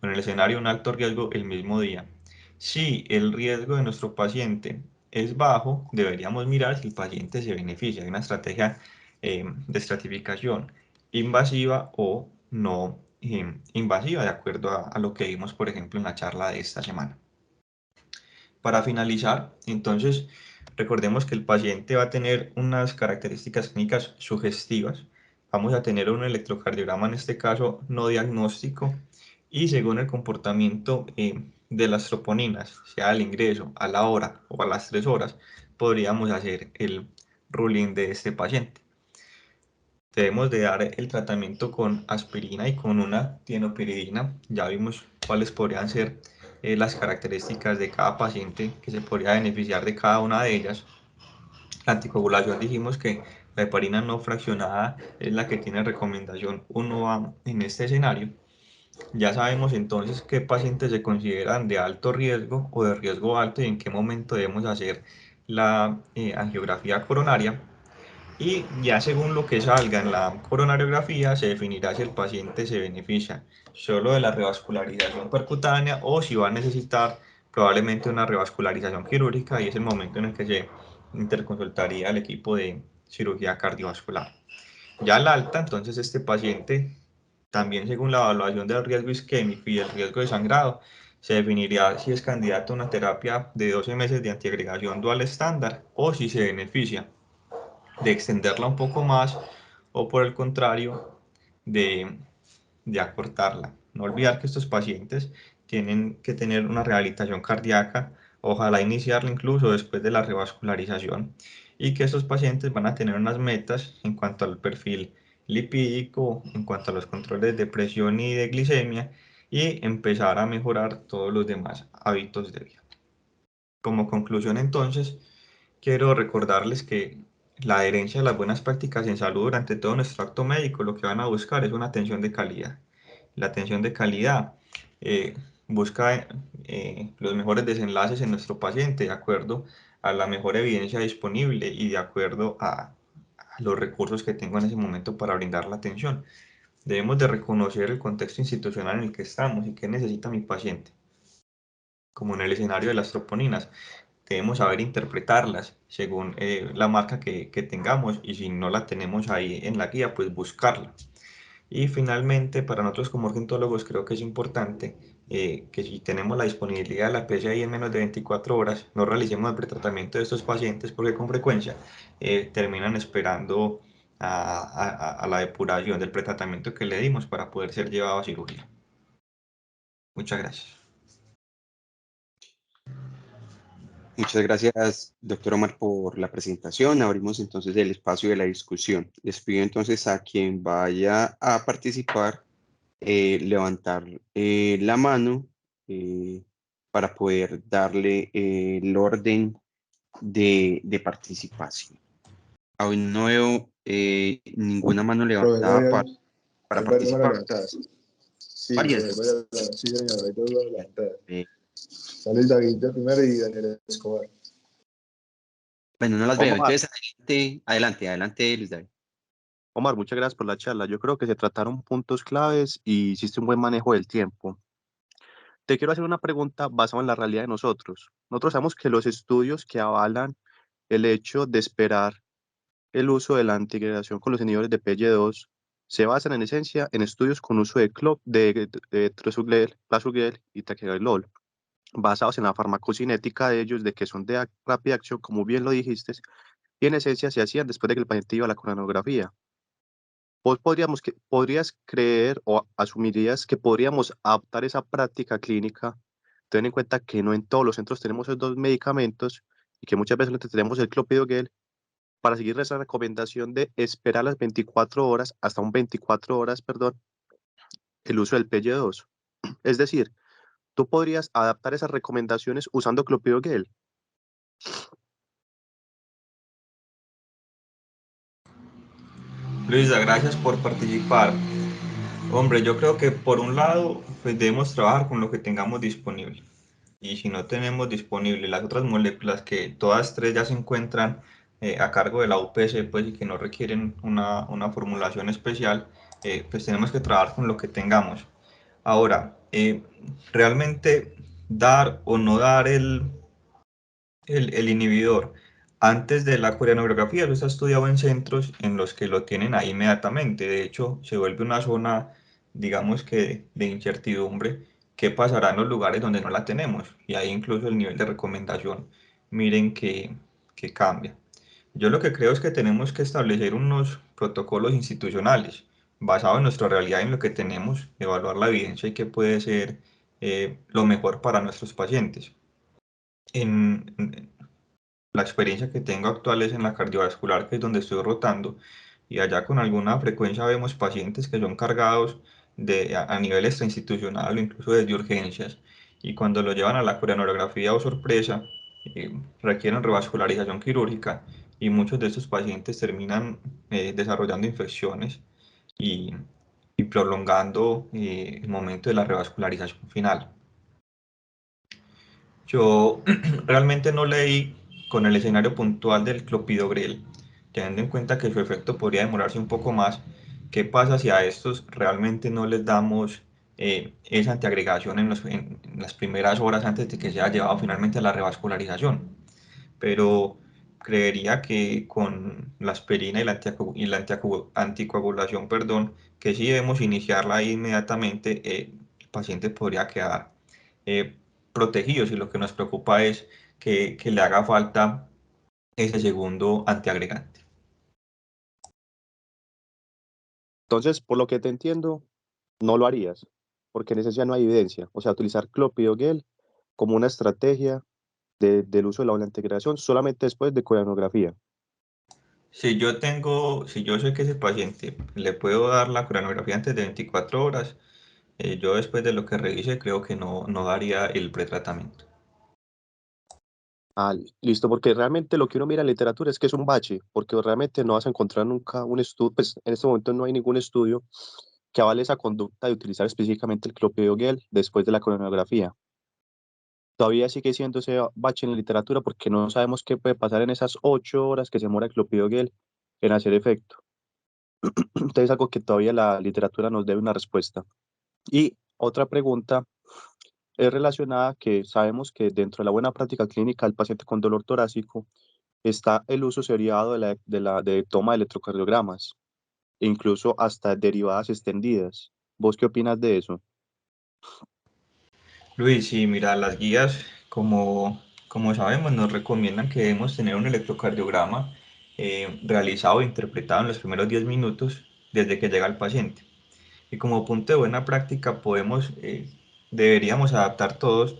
o en el escenario de un alto riesgo el mismo día. Si el riesgo de nuestro paciente es bajo, deberíamos mirar si el paciente se beneficia de una estrategia de estratificación invasiva o no invasiva, de acuerdo a lo que vimos, por ejemplo, en la charla de esta semana. Para finalizar, entonces, recordemos que el paciente va a tener unas características clínicas sugestivas. Vamos a tener un electrocardiograma, en este caso no diagnóstico, y según el comportamiento de las troponinas, sea al ingreso, a la hora o a las 3 horas, podríamos hacer el ruling de este paciente. Debemos de dar el tratamiento con aspirina y con una tienopiridina. Ya vimos cuáles podrían ser las características de cada paciente que se podría beneficiar de cada una de ellas. La anticoagulación dijimos que la heparina no fraccionada es la que tiene recomendación 1A en este escenario. Ya sabemos entonces qué pacientes se consideran de alto riesgo o de riesgo alto y en qué momento debemos hacer la angiografía coronaria. Y ya según lo que salga en la coronariografía se definirá si el paciente se beneficia solo de la revascularización percutánea o si va a necesitar probablemente una revascularización quirúrgica, y es el momento en el que se interconsultaría al equipo de cirugía cardiovascular. Ya al alta, entonces este paciente, también según la evaluación del riesgo isquémico y el riesgo de sangrado, se definiría si es candidato a una terapia de 12 meses de antiagregación dual estándar o si se beneficia de extenderla un poco más o por el contrario de, de acortarla. No olvidar que estos pacientes tienen que tener una rehabilitación cardíaca ojalá iniciarla incluso después de la revascularización, y que estos pacientes van a tener unas metas en cuanto al perfil lipídico, en cuanto a los controles de presión y de glicemia, y empezar a mejorar todos los demás hábitos de vida. Como conclusión, entonces, quiero recordarles que la adherencia a las buenas prácticas en salud durante todo nuestro acto médico, lo que van a buscar es una atención de calidad. La atención de calidad eh, busca los mejores desenlaces en nuestro paciente de acuerdo a la mejor evidencia disponible y de acuerdo a los recursos que tengo en ese momento para brindar la atención. Debemos de reconocer el contexto institucional en el que estamos y qué necesita mi paciente, como en el escenario de las troponinas. Debemos saber interpretarlas según la marca que tengamos, y si no la tenemos ahí en la guía, pues buscarla. Y finalmente, para nosotros como urgentólogos creo que es importante que si tenemos la disponibilidad de la PCI en menos de 24 horas, no realicemos el pretratamiento de estos pacientes, porque con frecuencia terminan esperando a la depuración del pretratamiento que le dimos para poder ser llevado a cirugía. Muchas gracias. Muchas gracias, doctor Omar, por la presentación. Abrimos entonces el espacio de la discusión. Les pido entonces a quien vaya a participar levantar la mano para poder darle el orden de participación. Aún no veo ninguna mano levantada para hay varias manos participar. levantadas. Sí, Varias. sí, señor, hay dos manos levantadas. Eh, Sale David de primero y Daniel Escobar. bueno, no las veo. Omar, Entonces, adelante, Luis David. Omar, muchas gracias por la charla. Yo creo que se trataron puntos claves y hiciste un buen manejo del tiempo. Te quiero hacer una pregunta basada en la realidad de nosotros. Nosotros sabemos que los estudios que avalan el hecho de esperar el uso de la antiagregación con los inhibidores de PY2 se basan en esencia en estudios con uso de CLOP, de Prasugrel y Taquegrelol, basados en la farmacocinética de ellos, de que son de rápida acción, como bien lo dijiste, y en esencia se hacían después de que el paciente iba a la coronografía. ¿Vos podrías creer o asumirías que podríamos adaptar esa práctica clínica, teniendo en cuenta que no en todos los centros tenemos esos dos medicamentos y que muchas veces no tenemos el clopidogrel, para seguir esa recomendación de esperar las 24 horas, hasta un 24 horas, perdón, el uso del PY2? Es decir, tú podrías adaptar esas recomendaciones usando clopidogrel. Luisa, gracias por participar. Hombre, yo creo que por un lado, pues debemos trabajar con lo que tengamos disponible. Y si no tenemos disponible las otras moléculas, que todas tres ya se encuentran a cargo de la UPC, pues, y que no requieren una formulación especial, pues tenemos que trabajar con lo que tengamos. Ahora, realmente dar o no dar el inhibidor antes de la coreanografía, eso está estudiado en centros en los que lo tienen ahí inmediatamente. De hecho, se vuelve una zona, digamos que de incertidumbre. ¿Qué pasará en los lugares donde no la tenemos? Y ahí incluso el nivel de recomendación, miren que cambia. Yo lo que creo es que tenemos que establecer unos protocolos institucionales basados en nuestra realidad y en lo que tenemos, evaluar la evidencia y qué puede ser lo mejor para nuestros pacientes. En la experiencia que tengo actual es en la cardiovascular, que es donde estoy rotando, y allá con alguna frecuencia vemos pacientes que son cargados a nivel extrainstitucional o incluso desde urgencias, y cuando lo llevan a la coronarografía o sorpresa, requieren revascularización quirúrgica, y muchos de estos pacientes terminan desarrollando infecciones y, y prolongando el momento de la revascularización final. Yo realmente no leí con el escenario puntual del clopidogrel, teniendo en cuenta que su efecto podría demorarse un poco más. ¿Qué pasa si a estos realmente no les damos esa antiagregación en las primeras horas antes de que sea llevado finalmente a la revascularización? Pero creería que con la aspirina y la anticoagulación, perdón, que si debemos iniciarla ahí inmediatamente, el paciente podría quedar eh, protegido, si lo que nos preocupa es que le haga falta ese segundo antiagregante. Entonces, por lo que te entiendo, no lo harías, porque en esencia no hay evidencia. O sea, utilizar clopidogrel como una estrategia del uso de la integración solamente después de coronografía. Si yo sé que ese paciente le puedo dar la coronografía antes de 24 horas, yo después de lo que revise creo que no daría el pretratamiento. Ah, listo, porque realmente lo que uno mira en literatura es que es un bache, porque realmente no vas a encontrar nunca un estudio, pues en este momento no hay ningún estudio que avale esa conducta de utilizar específicamente el clopidogrel después de la coronografía. Todavía sigue siendo ese bache en la literatura porque no sabemos qué puede pasar en esas 8 horas que se demora el clopidogrel en hacer efecto. Entonces es algo que todavía la literatura nos debe una respuesta. Y otra pregunta es relacionada que sabemos que dentro de la buena práctica clínica del paciente con dolor torácico está el uso seriado de toma de electrocardiogramas, incluso hasta derivadas extendidas. ¿Vos qué opinas de eso? Luis, sí, mira, las guías, como sabemos, nos recomiendan que debemos tener un electrocardiograma realizado e interpretado en los primeros 10 minutos desde que llega el paciente. Y como punto de buena práctica deberíamos adaptar todos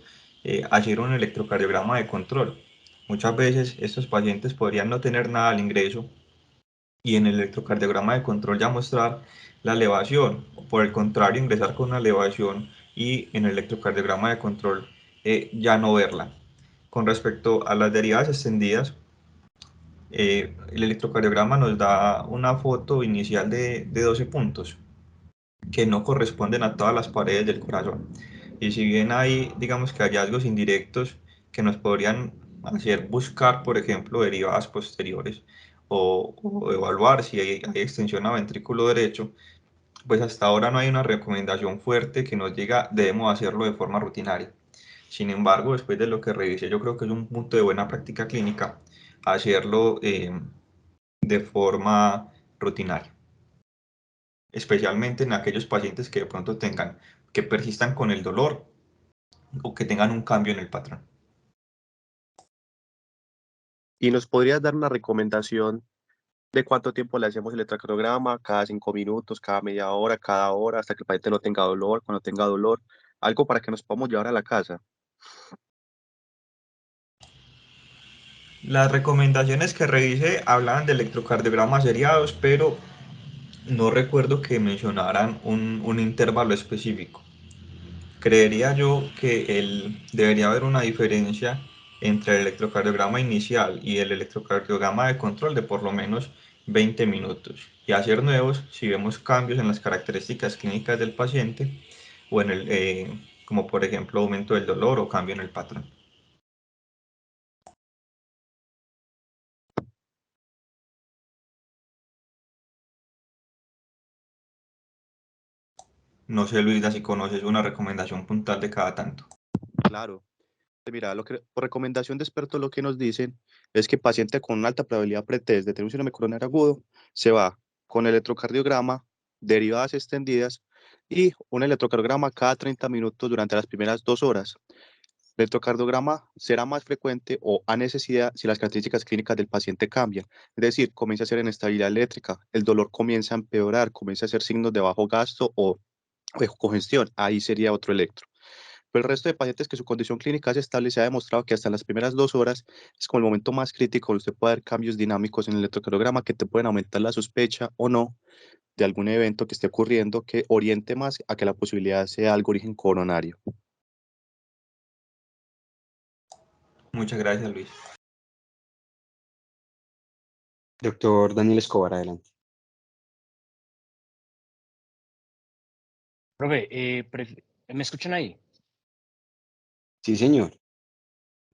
a hacer un electrocardiograma de control. Muchas veces estos pacientes podrían no tener nada al ingreso y en el electrocardiograma de control ya mostrar la elevación, o por el contrario ingresar con una elevación y en el electrocardiograma de control ya no verla. Con respecto a las derivadas extendidas, el electrocardiograma nos da una foto inicial de 12 puntos que no corresponden a todas las paredes del corazón. Y si bien hay, digamos que hallazgos indirectos que nos podrían hacer buscar, por ejemplo, derivadas posteriores o evaluar si hay extensión a ventrículo derecho, pues hasta ahora no hay una recomendación fuerte que nos diga debemos hacerlo de forma rutinaria. Sin embargo, después de lo que revisé, yo creo que es un punto de buena práctica clínica hacerlo de forma rutinaria, especialmente en aquellos pacientes que de pronto que persistan con el dolor o que tengan un cambio en el patrón. ¿Y nos podrías dar una recomendación de cuánto tiempo le hacemos el electrocardiograma? ¿Cada 5 minutos, cada media hora, cada hora, hasta que el paciente no tenga dolor, cuando tenga dolor? Algo para que nos podamos llevar a la casa. Las recomendaciones que revisé hablaban de electrocardiogramas seriados, pero no recuerdo que mencionaran un intervalo específico. Creería yo que debería haber una diferencia entre el electrocardiograma inicial y el electrocardiograma de control de por lo menos 20 minutos y hacer nuevos si vemos cambios en las características clínicas del paciente o como por ejemplo aumento del dolor o cambio en el patrón. No sé, Luisa, si conoces una recomendación puntual de cada tanto. Claro. Mira, por recomendación de expertos lo que nos dicen es que paciente con una alta probabilidad pretest de tener un síndrome coronario agudo se va con electrocardiograma, derivadas extendidas y un electrocardiograma cada 30 minutos durante las primeras 2 horas. El electrocardiograma será más frecuente o a necesidad si las características clínicas del paciente cambian. Es decir, comienza a ser inestabilidad eléctrica, el dolor comienza a empeorar, comienza a ser signos de bajo gasto o congestión. Ahí sería otro electro. Pero el resto de pacientes que su condición clínica es estable se ha demostrado que hasta las primeras 2 horas es como el momento más crítico donde usted puede ver cambios dinámicos en el electrocardiograma que te pueden aumentar la sospecha o no de algún evento que esté ocurriendo que oriente más a que la posibilidad sea algo origen coronario. Muchas gracias, Luis. Doctor Daniel Escobar, adelante. Profe, ¿me escuchan ahí? Sí, señor.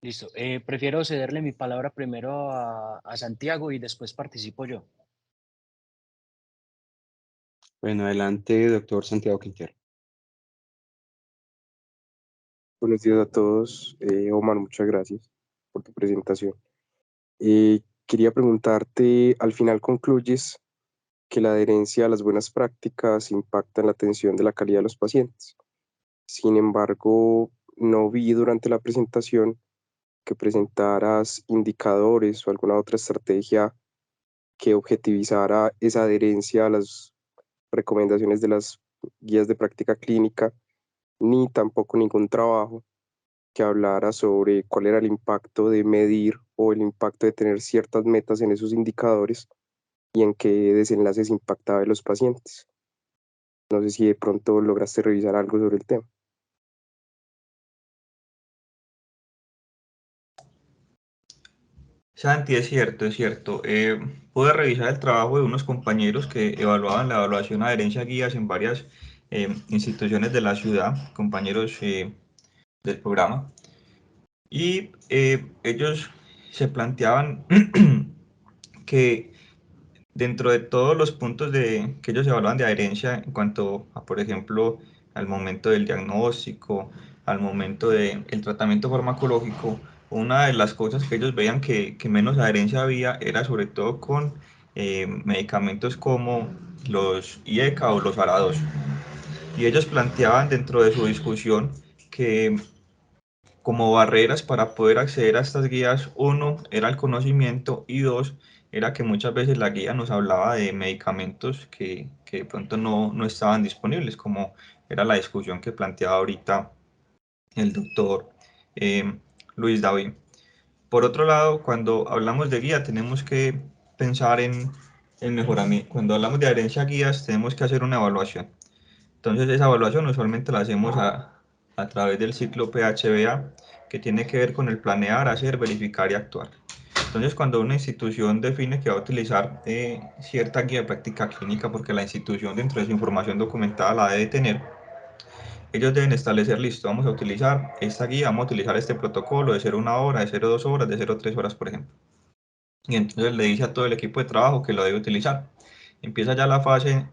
Listo. Prefiero cederle mi palabra primero a Santiago y después participo yo. Bueno, adelante, doctor Santiago Quintero. Buenos días a todos. Omar, muchas gracias por tu presentación. Quería preguntarte, al final concluyes que la adherencia a las buenas prácticas impacta en la atención de la calidad de los pacientes. Sin embargo, no vi durante la presentación que presentaras indicadores o alguna otra estrategia que objetivizara esa adherencia a las recomendaciones de las guías de práctica clínica, ni tampoco ningún trabajo que hablara sobre cuál era el impacto de medir o el impacto de tener ciertas metas en esos indicadores y en qué desenlaces impactaba en los pacientes. No sé si de pronto lograste revisar algo sobre el tema. Santi, es cierto, es cierto. Pude revisar el trabajo de unos compañeros que evaluaban la evaluación de adherencia a guías en varias instituciones de la ciudad, compañeros del programa, y ellos se planteaban que dentro de todos los puntos que ellos evaluaban de adherencia en cuanto a, por ejemplo, al momento del diagnóstico, al momento del tratamiento farmacológico, una de las cosas que ellos veían que menos adherencia había era sobre todo con medicamentos como los IECA o los ARA2. Y ellos planteaban dentro de su discusión que como barreras para poder acceder a estas guías, uno era el conocimiento y dos era que muchas veces la guía nos hablaba de medicamentos que de pronto no estaban disponibles, como era la discusión que planteaba ahorita el doctor Luis David. Por otro lado, cuando hablamos de guía tenemos que pensar en el mejoramiento. Cuando hablamos de adherencia a guías tenemos que hacer una evaluación. Entonces esa evaluación usualmente la hacemos a través del ciclo PHBA, que tiene que ver con el planear, hacer, verificar y actuar. Entonces cuando una institución define que va a utilizar cierta guía de práctica clínica, porque la institución dentro de su información documentada la debe tener, ellos deben establecer, listo, vamos a utilizar esta guía, vamos a utilizar este protocolo de 0 a 1 hora, de 0 a 2 horas, de 0 a 3 horas, por ejemplo. Y entonces le dice a todo el equipo de trabajo que lo debe utilizar. Empieza ya la fase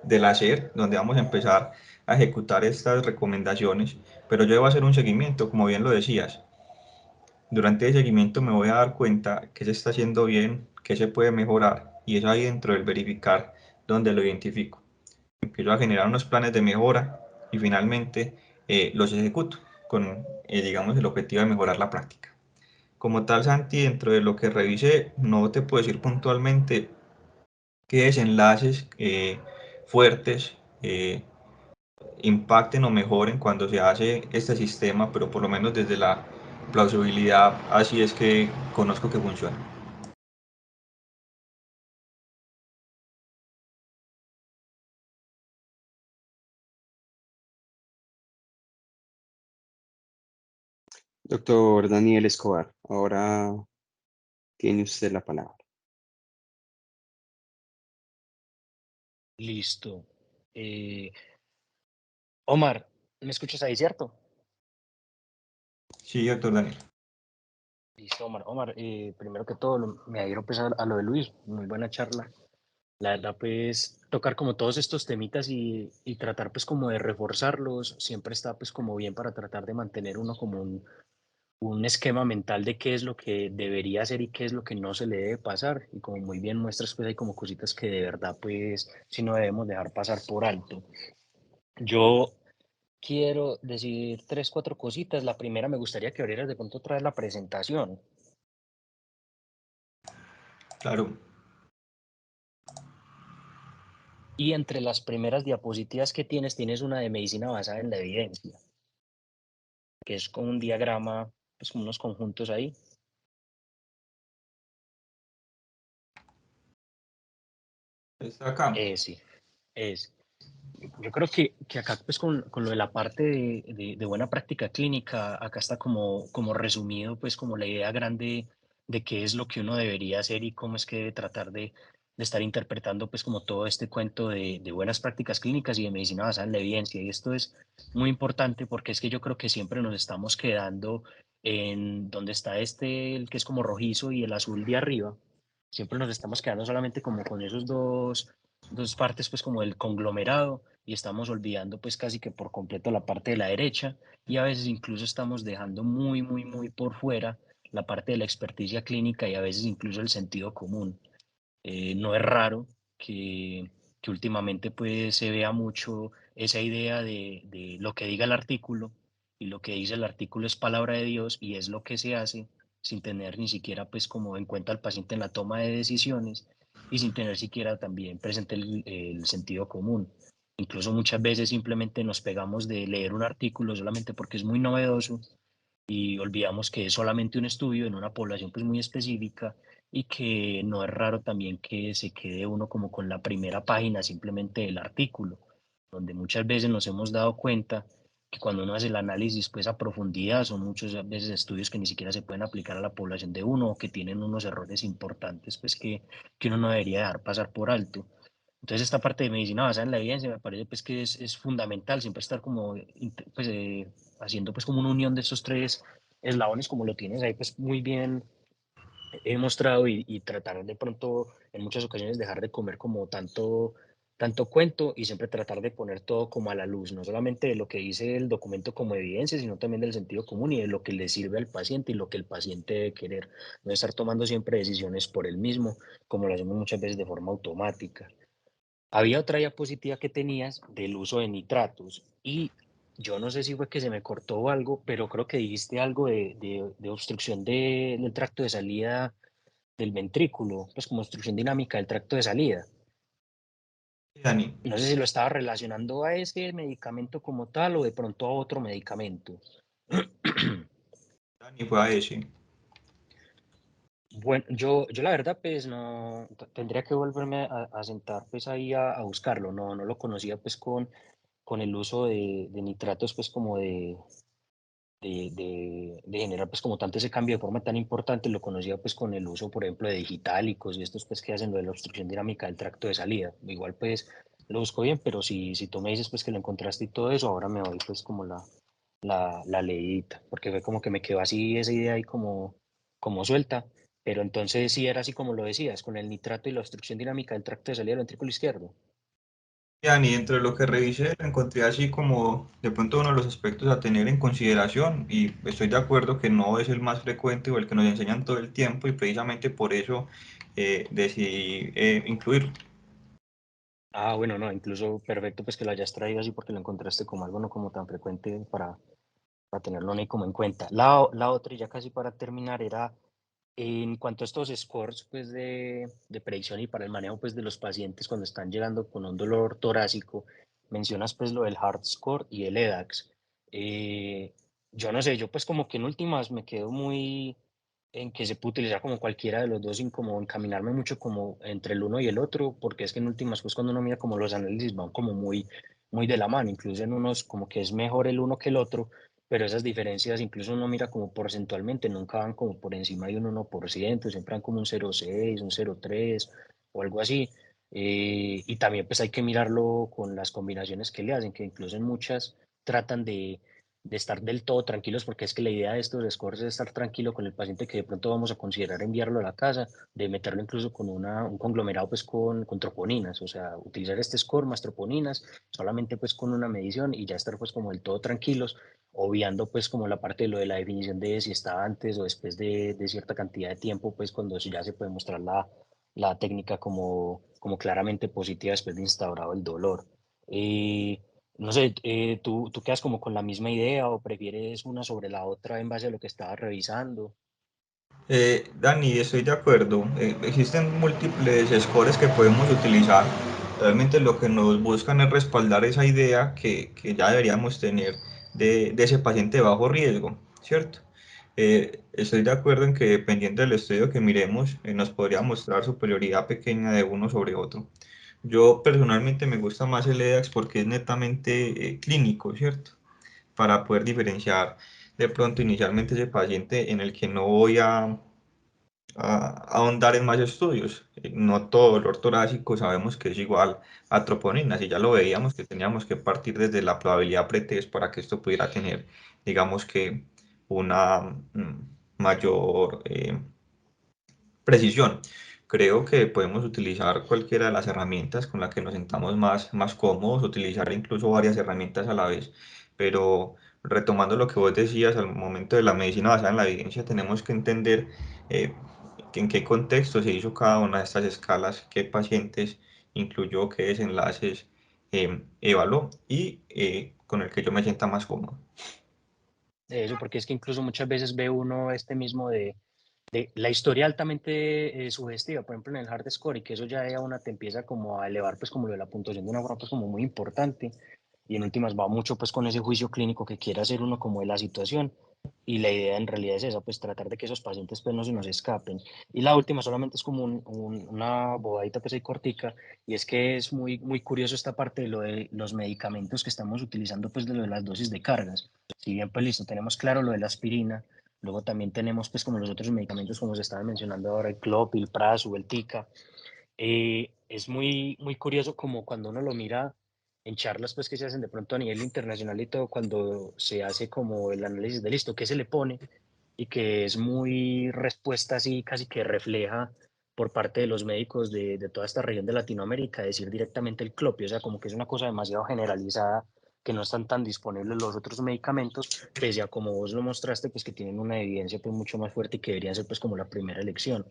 del hacer, donde vamos a empezar a ejecutar estas recomendaciones, pero yo debo hacer un seguimiento, como bien lo decías. Durante el seguimiento me voy a dar cuenta que se está haciendo bien, que se puede mejorar, y es ahí dentro del verificar donde lo identifico. Empiezo a generar unos planes de mejora y finalmente los ejecuto con, digamos, el objetivo de mejorar la práctica. Como tal, Santi, dentro de lo que revisé, no te puedo decir puntualmente qué desenlaces fuertes impacten o mejoren cuando se hace este sistema, pero por lo menos desde la plausibilidad, así es que conozco que funciona. Doctor Daniel Escobar, ahora tiene usted la palabra. Listo. Omar, ¿me escuchas ahí, cierto? Sí, doctor Daniel. Listo, Omar. Omar, primero que todo, me adhiero pues a lo de Luis, muy buena charla. La verdad, pues, tocar como todos estos temitas y tratar pues como de reforzarlos, siempre está pues como bien para tratar de mantener uno como un esquema mental de qué es lo que debería hacer y qué es lo que no se le debe pasar. Y como muy bien muestras, pues hay como cositas que de verdad, pues, sí no debemos dejar pasar por alto. Yo quiero decir tres, cuatro cositas. La primera, me gustaría que abrieras de pronto otra vez la presentación. Claro. Y entre las primeras diapositivas que tienes una de medicina basada en la evidencia, que es con un diagrama, pues con unos conjuntos ahí. Está acá. Sí, es. Yo creo que acá, pues con lo de la parte de buena práctica clínica, acá está como resumido, pues como la idea grande de qué es lo que uno debería hacer y cómo es que debe tratar de estar interpretando, pues como todo este cuento de buenas prácticas clínicas y de medicina basada en la evidencia. Y esto es muy importante porque es que yo creo que siempre nos estamos quedando en donde está el que es como rojizo y el azul de arriba. Siempre nos estamos quedando solamente como con esos dos partes, pues como el conglomerado, y estamos olvidando pues casi que por completo la parte de la derecha, y a veces incluso estamos dejando muy por fuera la parte de la experticia clínica y a veces incluso el sentido común. No es raro que últimamente pues se vea mucho esa idea de lo que diga el artículo, y lo que dice el artículo es palabra de Dios y es lo que se hace sin tener ni siquiera pues como en cuenta al paciente en la toma de decisiones y sin tener siquiera también presente el sentido común. Incluso muchas veces simplemente nos pegamos de leer un artículo solamente porque es muy novedoso y olvidamos que es solamente un estudio en una población pues muy específica y que no es raro también que se quede uno como con la primera página simplemente del artículo, donde muchas veces nos hemos dado cuenta que cuando uno hace el análisis pues a profundidad son muchas veces estudios que ni siquiera se pueden aplicar a la población de uno o que tienen unos errores importantes pues que uno no debería dejar pasar por alto. Entonces esta parte de medicina basada en la evidencia me parece pues que es fundamental siempre estar como pues, haciendo pues como una unión de estos tres eslabones como lo tienes ahí pues muy bien mostrado y tratar de pronto en muchas ocasiones dejar de comer como tanto cuento y siempre tratar de poner todo como a la luz, no solamente de lo que dice el documento como evidencia, sino también del sentido común y de lo que le sirve al paciente y lo que el paciente debe querer, no estar tomando siempre decisiones por él mismo, como lo hacemos muchas veces de forma automática. Había otra diapositiva que tenías del uso de nitratos y yo no sé si fue que se me cortó o algo, pero creo que dijiste algo de obstrucción del tracto de salida del ventrículo, pues como obstrucción dinámica del tracto de salida. Dani, No sé si lo estaba relacionando a ese medicamento como tal o de pronto a otro medicamento. Dani fue a ese. Bueno, yo la verdad pues no, tendría que volverme a sentar pues ahí a buscarlo, no lo conocía pues con el uso de nitratos pues como de generar pues como tanto ese cambio de forma tan importante, lo conocía pues con el uso por ejemplo de digitálicos y estos pues que hacen lo de la obstrucción dinámica del tracto de salida. Igual pues lo busco bien, pero si tú me dices pues que lo encontraste y todo eso, ahora me doy pues como la leída, porque fue como que me quedó así esa idea ahí como suelta, pero entonces sí era así como lo decías, con el nitrato y la obstrucción dinámica del tracto de salida del ventrículo izquierdo. Dani, dentro de lo que revisé, lo encontré así como de pronto uno de los aspectos a tener en consideración y estoy de acuerdo que no es el más frecuente o el que nos enseñan todo el tiempo y precisamente por eso decidí incluirlo. Ah, bueno, no, incluso perfecto pues que lo hayas traído así porque lo encontraste como algo no como tan frecuente para tenerlo ahí como en cuenta. La otra, y ya casi para terminar, era en cuanto a estos scores pues de predicción y para el manejo pues de los pacientes cuando están llegando con un dolor torácico, mencionas pues lo del Heart Score y el EDAX. Yo no sé, yo pues como que en últimas me quedo muy en que se puede utilizar como cualquiera de los dos sin como encaminarme mucho como entre el uno y el otro, porque es que en últimas pues cuando uno mira como los análisis van como muy de la mano, incluso en unos como que es mejor el uno que el otro, pero esas diferencias incluso uno mira como porcentualmente, nunca van como por encima de un 1%, siempre van como un 0,6, un 0,3 o algo así. Y también pues hay que mirarlo con las combinaciones que le hacen, que incluso en muchas tratan de estar del todo tranquilos, porque es que la idea de estos scores es estar tranquilo con el paciente que de pronto vamos a considerar enviarlo a la casa, de meterlo incluso con un conglomerado pues con troponinas, o sea, utilizar este score más troponinas, solamente pues con una medición y ya estar pues como del todo tranquilos, obviando pues como la parte de lo de la definición de si está antes o después de cierta cantidad de tiempo, pues cuando ya se puede mostrar la técnica como claramente positiva después de instaurado el dolor. No sé, ¿tú quedas como con la misma idea o prefieres una sobre la otra en base a lo que estabas revisando? Dani, estoy de acuerdo. Existen múltiples scores que podemos utilizar. Realmente lo que nos buscan es respaldar esa idea que ya deberíamos tener de ese paciente de bajo riesgo, ¿cierto? Estoy de acuerdo en que dependiendo del estudio que miremos, nos podría mostrar superioridad pequeña de uno sobre otro. Yo personalmente me gusta más el EDAX porque es netamente clínico, ¿cierto? Para poder diferenciar de pronto inicialmente ese paciente en el que no voy a ahondar en más estudios. No todo dolor torácico sabemos que es igual a troponina, si ya lo veíamos que teníamos que partir desde la probabilidad pretest para que esto pudiera tener, digamos que, una mayor precisión. Creo que podemos utilizar cualquiera de las herramientas con las que nos sentamos más cómodos, utilizar incluso varias herramientas a la vez, pero retomando lo que vos decías al momento de la medicina basada en la evidencia, tenemos que entender eh, en qué contexto se hizo cada una de estas escalas, qué pacientes incluyó, qué desenlaces evaluó y con el que yo me sienta más cómodo. Eso, porque es que incluso muchas veces ve uno este mismo de la historia altamente sugestiva, por ejemplo en el hard score, y que eso ya a una te empieza como a elevar pues como lo de la puntuación de una forma pues como muy importante, y en últimas va mucho pues con ese juicio clínico que quiere hacer uno como de la situación, y la idea en realidad es esa, pues tratar de que esos pacientes pues no se nos escapen. Y la última solamente es como una bobadita pues ahí cortica, y es que es muy curioso esta parte de lo de los medicamentos que estamos utilizando, pues de lo de las dosis de cargas. Si bien pues listo, tenemos claro lo de la aspirina, luego también tenemos pues como los otros medicamentos como se estaba mencionando ahora, el Clopil, el Prazo, el Tica. Es muy curioso como cuando uno lo mira en charlas pues que se hacen de pronto a nivel internacional y todo, cuando se hace como el análisis de listo, qué se le pone, y que es muy respuesta así, casi que refleja por parte de los médicos de toda esta región de Latinoamérica, decir directamente el clopio, o sea, como que es una cosa demasiado generalizada, que no están tan disponibles los otros medicamentos, pese a como vos lo mostraste, pues que tienen una evidencia pues mucho más fuerte y que deberían ser pues como la primera elección,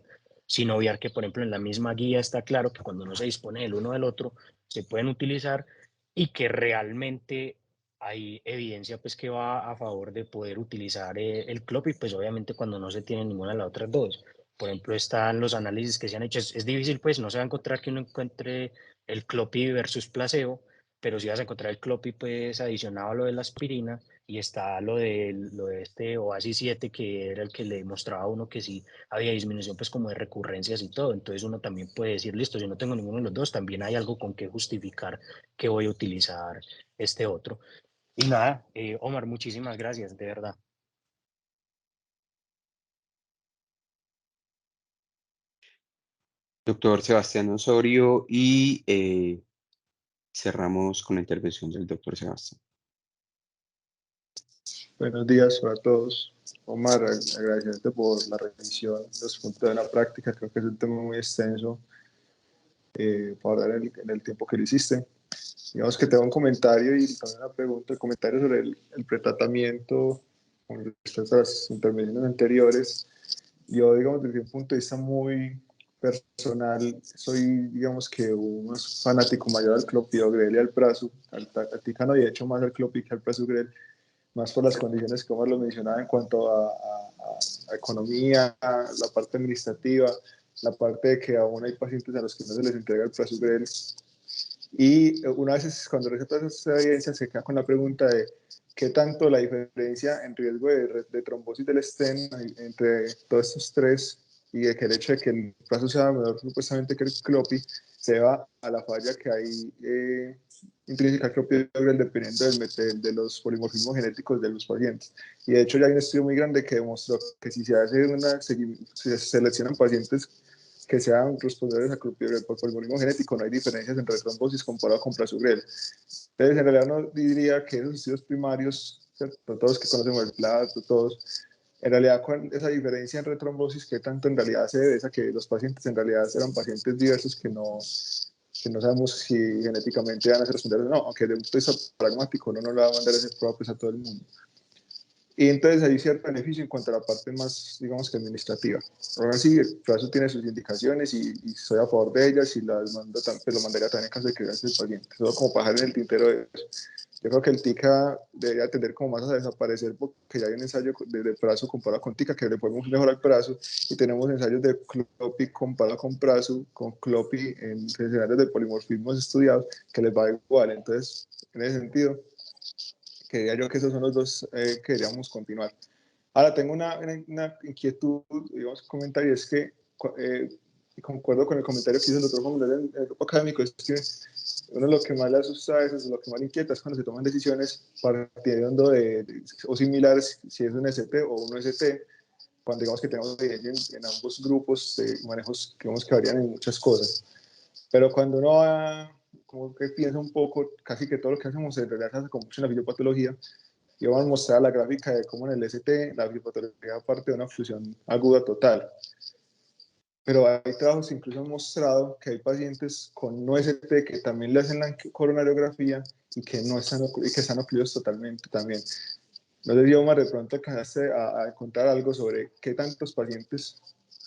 sin obviar que, por ejemplo, en la misma guía está claro que cuando no se dispone del uno del otro, se pueden utilizar, y que realmente hay evidencia pues que va a favor de poder utilizar el CLOP, y pues obviamente cuando no se tiene ninguna de las otras dos. Por ejemplo, están los análisis que se han hecho, es difícil pues, no se va a encontrar que uno encuentre el clopi versus placebo, pero sí vas a encontrar el clopi pues adicionado a lo de la aspirina, y está lo de este Oasis 7, que era el que le mostraba a uno que sí había disminución pues como de recurrencias y todo. Entonces uno también puede decir, listo, si no tengo ninguno de los dos, también hay algo con que justificar que voy a utilizar este otro. Y nada, Omar, muchísimas gracias, de verdad. Doctor Sebastián Osorio, y cerramos con la intervención del doctor Sebastián. Buenos días para todos. Omar, agradecerte por la revisión, los puntos de la práctica. Creo que es un tema muy extenso para hablar en el tiempo que lo hiciste. Digamos que tengo un comentario y también una pregunta. El comentario sobre el pretratamiento con respecto a las intervenciones anteriores. Yo, digamos, desde un punto de vista muy personal, soy, digamos, que un fanático mayor al clopidogrel y al prazo, al ticano, y de hecho más al clopi que al prasugrel, más por las condiciones que Omar lo mencionaba en cuanto a economía, la parte administrativa, la parte de que aún hay pacientes a los que no se les entrega el prasugrel. Y una vez cuando receta esa evidencia se queda con la pregunta de qué tanto la diferencia en riesgo de trombosis del stent entre todos estos tres, y de que el hecho de que el plazo sea menor supuestamente que el clopi se va a la falla que hay intrínseca al clopidogrel dependiendo de los polimorfismos genéticos de los pacientes. Y de hecho ya hay un estudio muy grande que demostró que si se hace si se seleccionan pacientes que sean responsables a clopidogrel por polimorfismo genético, no hay diferencias entre trombosis comparado con prasugrel. Entonces, en realidad no diría que esos estudios primarios, ¿cierto? Todos que conocemos el plato, todos, en realidad con esa diferencia en retrombosis, ¿qué tanto en realidad se debe a que los pacientes en realidad eran pacientes diversos que no sabemos si genéticamente van a ser responsables o no, aunque de un punto de vista pragmático no le va a mandar ese prueba pues, a todo el mundo. Y entonces hay cierto beneficio en cuanto a la parte más, digamos que administrativa. Ahora sí, el plazo tiene sus indicaciones y estoy a favor de ellas, y las mando, pues lo mandaría también en caso de que veas el paciente. Solo como bajar en el tintero de eso. Yo creo que el TICA debería tender como más a desaparecer, porque ya hay un ensayo de prazo comparado con TICA que le podemos mejorar el prazo, y tenemos ensayos de clopi comparado con prazo, con clopi en escenarios de polimorfismos estudiados que les va igual. Entonces, en ese sentido, creía yo que esos son los dos que deberíamos continuar. Ahora, tengo una inquietud, digamos, comentario, es que concuerdo con el comentario que hizo el doctor Juan Manuel en el grupo académico, es que uno lo que más le asusta a veces, lo que más le inquieta es cuando se toman decisiones partiendo o similares, si es un ST o un ST, cuando digamos que tenemos evidencia en ambos grupos de manejos que vemos que varían en muchas cosas. Pero cuando uno va, como que piensa un poco, casi que todo lo que hacemos en realidad se hace con mucho en la fisiopatología, y vamos a mostrar la gráfica de cómo en el ST la fisiopatología parte de una oclusión aguda total. Pero hay trabajos que incluso han mostrado que hay pacientes con no ST que también le hacen la coronariografía y que no están, y que están ocluidos totalmente también. No sé si, Omar, de pronto alcanzaste a contar algo sobre qué tantos pacientes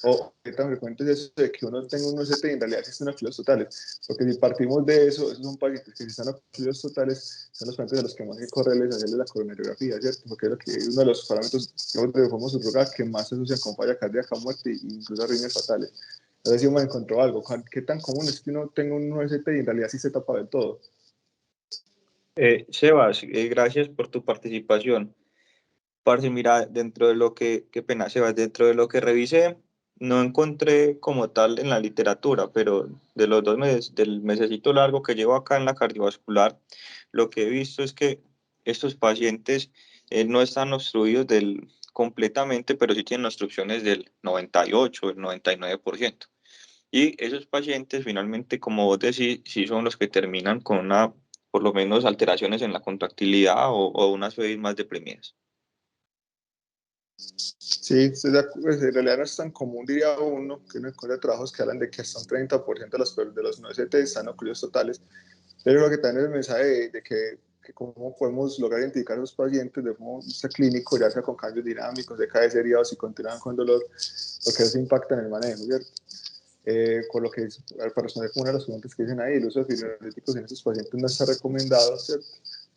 o qué tan frecuente es eso de que uno tenga un OCT y en realidad existen ocluidos totales. Porque si partimos de eso, esos son pacientes que si están ocluidos totales son los pacientes a los que más hay que correrles hacerles la coronariografía, ¿cierto? Porque es lo que, uno de los parámetros de forma subrogada que más se asocian con falla cardíaca, muerte e incluso arritmias fatales. Entonces, si Omar encontró algo, ¿qué tan común es que uno tenga un OCT y en realidad sí se tapa del todo? Sebas, gracias por tu participación. Parce, mira, dentro de lo que, qué pena, Sebas, dentro de lo que revisé, no encontré como tal en la literatura, pero de los 2 meses, del mesecito largo que llevo acá en la cardiovascular, lo que he visto es que estos pacientes no están obstruidos completamente, pero sí tienen obstrucciones del 98, el 99%. Y esos pacientes, finalmente, como vos decís, sí son los que terminan con por lo menos alteraciones en la contractilidad o unas FEBIs más deprimidas. Sí, pues, en realidad no es tan común, diría uno, que uno encuentra trabajos que hablan de que hasta un 30% de los no ST están ocluidos totales, pero lo que también es el mensaje de que cómo podemos lograr identificar a los pacientes de modo clínico, ya sea con cambios dinámicos, de cada serie o si continúan con dolor, porque eso impacta en el manejo, ¿cierto? Con lo que, para responder con una de las preguntas que dicen ahí, el uso de fibrinolíticos en estos pacientes no está recomendado, ¿cierto?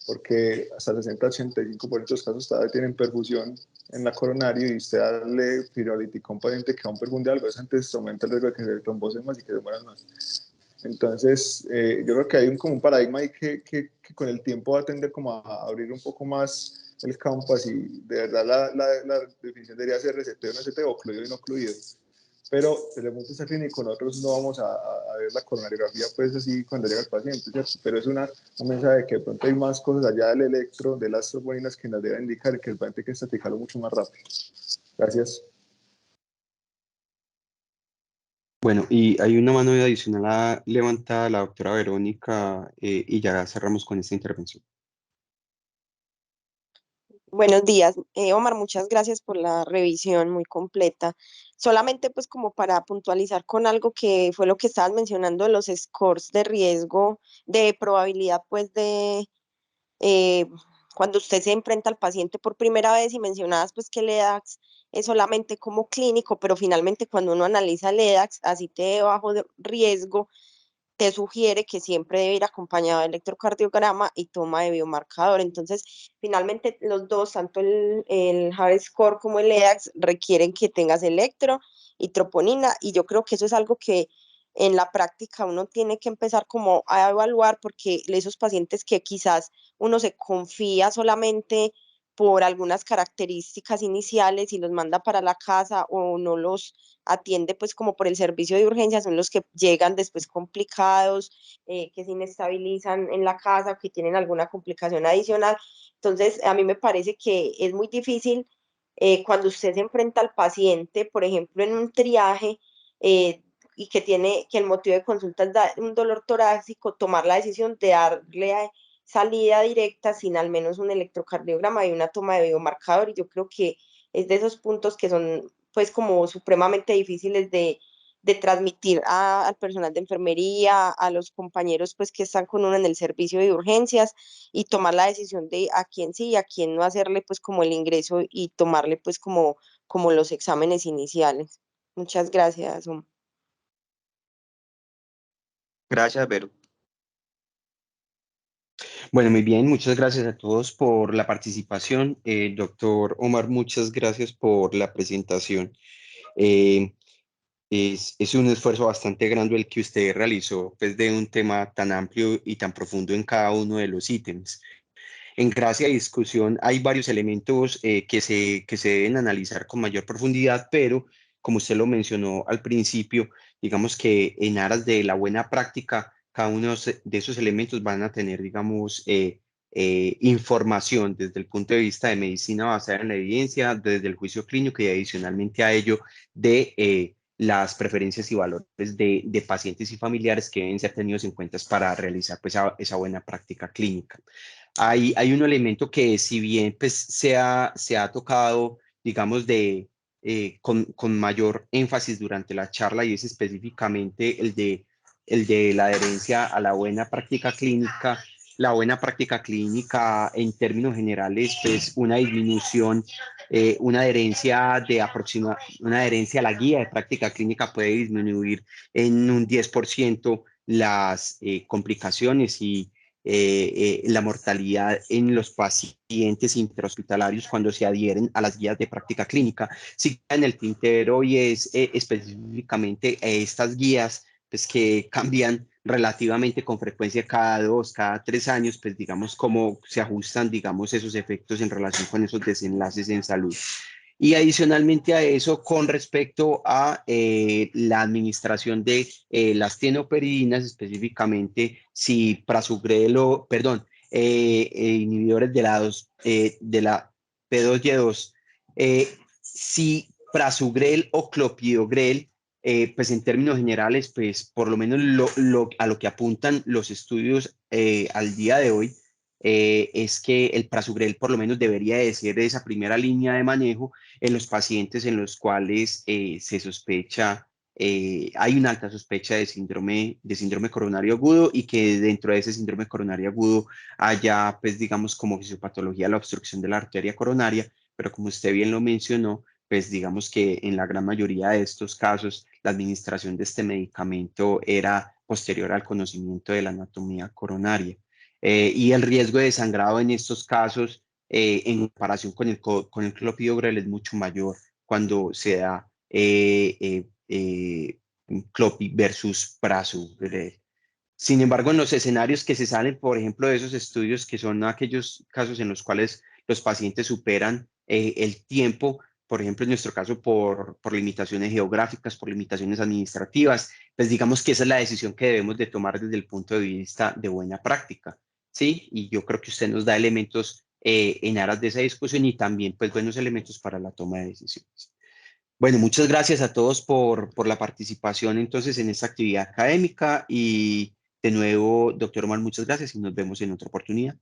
Porque hasta el 60-85% de los casos todavía tienen perfusión en la coronaria y usted darle fibrinolítico a un paciente que aún perfunde algo, eso antes aumenta el riesgo de que se trombosen más y que se mueran más. Entonces, yo creo que hay como un paradigma ahí que con el tiempo va a tender como a abrir un poco más el campo, así de verdad la definición debería ser receptor no ST o ocluido y no ocluido. Pero desde el punto de vista clínico nosotros no vamos a ver la coronariografía pues así cuando llega el paciente, ¿cierto? Pero es un mensaje de que de pronto hay más cosas allá del electro, de las tromboninas que nos deben indicar que el paciente hay que estaticarlo mucho más rápido. Gracias. Bueno, y hay una mano adicional levantada la doctora Verónica y ya cerramos con esta intervención. Buenos días, Omar, muchas gracias por la revisión muy completa. Solamente pues como para puntualizar con algo que fue lo que estabas mencionando, los scores de riesgo, de probabilidad pues de eh, cuando usted se enfrenta al paciente por primera vez y mencionabas pues que el EDAX es solamente como clínico, pero finalmente cuando uno analiza el EDAX así de bajo de riesgo, te sugiere que siempre debe ir acompañado de electrocardiograma y toma de biomarcador. Entonces, finalmente los dos, tanto el Harris Score como el EDAX, requieren que tengas electro y troponina, y yo creo que eso es algo que en la práctica uno tiene que empezar como a evaluar, porque esos pacientes que quizás uno se confía solamente por algunas características iniciales y los manda para la casa o no los atiende pues como por el servicio de urgencias, son los que llegan después complicados, que se inestabilizan en la casa, que tienen alguna complicación adicional. Entonces, a mí me parece que es muy difícil cuando usted se enfrenta al paciente, por ejemplo, en un triaje, y que el motivo de consulta es un dolor torácico, tomar la decisión de darle salida directa sin al menos un electrocardiograma y una toma de biomarcador. Y yo creo que es de esos puntos que son pues como supremamente difíciles de transmitir al personal de enfermería, a los compañeros pues que están con uno en el servicio de urgencias, y tomar la decisión de a quién sí y a quién no hacerle pues como el ingreso y tomarle pues como los exámenes iniciales. Muchas gracias. Gracias, Vero. Bueno, muy bien, muchas gracias a todos por la participación. Doctor Omar, muchas gracias por la presentación. Eh, es un esfuerzo bastante grande el que usted realizó, pues, de un tema tan amplio y tan profundo en cada uno de los ítems. En gracia y discusión hay varios elementos que se deben analizar con mayor profundidad, pero como usted lo mencionó al principio, digamos que en aras de la buena práctica, cada uno de esos elementos van a tener, digamos, información desde el punto de vista de medicina basada en la evidencia, desde el juicio clínico y adicionalmente a ello de las preferencias y valores de pacientes y familiares que deben ser tenidos en cuenta para realizar pues, esa buena práctica clínica. Hay un elemento que si bien pues, se ha tocado, digamos, con mayor énfasis durante la charla y es específicamente el de la adherencia a la buena práctica clínica. La buena práctica clínica en términos generales, pues una disminución, una adherencia a la guía de práctica clínica puede disminuir en un 10% las complicaciones y la mortalidad en los pacientes interhospitalarios cuando se adhieren a las guías de práctica clínica. Sí, en el tintero y es específicamente estas guías pues, que cambian relativamente con frecuencia cada 2, cada 3 años, pues digamos cómo se ajustan, digamos, esos efectos en relación con esos desenlaces en salud. Y adicionalmente a eso, con respecto a la administración de las tienoperidinas, específicamente si prasugrel o, perdón, inhibidores de la P2Y2, si prasugrel o clopidogrel, pues en términos generales, pues por lo menos a lo que apuntan los estudios al día de hoy, es que el prasugrel por lo menos debería de ser esa primera línea de manejo en los pacientes en los cuales se sospecha, hay una alta sospecha de síndrome coronario agudo y que dentro de ese síndrome coronario agudo haya, pues digamos, como fisiopatología la obstrucción de la arteria coronaria, pero como usted bien lo mencionó, pues digamos que en la gran mayoría de estos casos la administración de este medicamento era posterior al conocimiento de la anatomía coronaria. Y el riesgo de sangrado en estos casos en comparación con el clopidogrel es mucho mayor cuando se da clopi versus prasugrel. Sin embargo, en los escenarios que se salen, por ejemplo, de esos estudios que son aquellos casos en los cuales los pacientes superan el tiempo, por ejemplo, en nuestro caso por limitaciones geográficas, por limitaciones administrativas, pues digamos que esa es la decisión que debemos de tomar desde el punto de vista de buena práctica, ¿sí? Y yo creo que usted nos da elementos en aras de esa discusión y también pues buenos elementos para la toma de decisiones. Bueno, muchas gracias a todos por la participación entonces en esta actividad académica y de nuevo, doctor Omar, muchas gracias y nos vemos en otra oportunidad.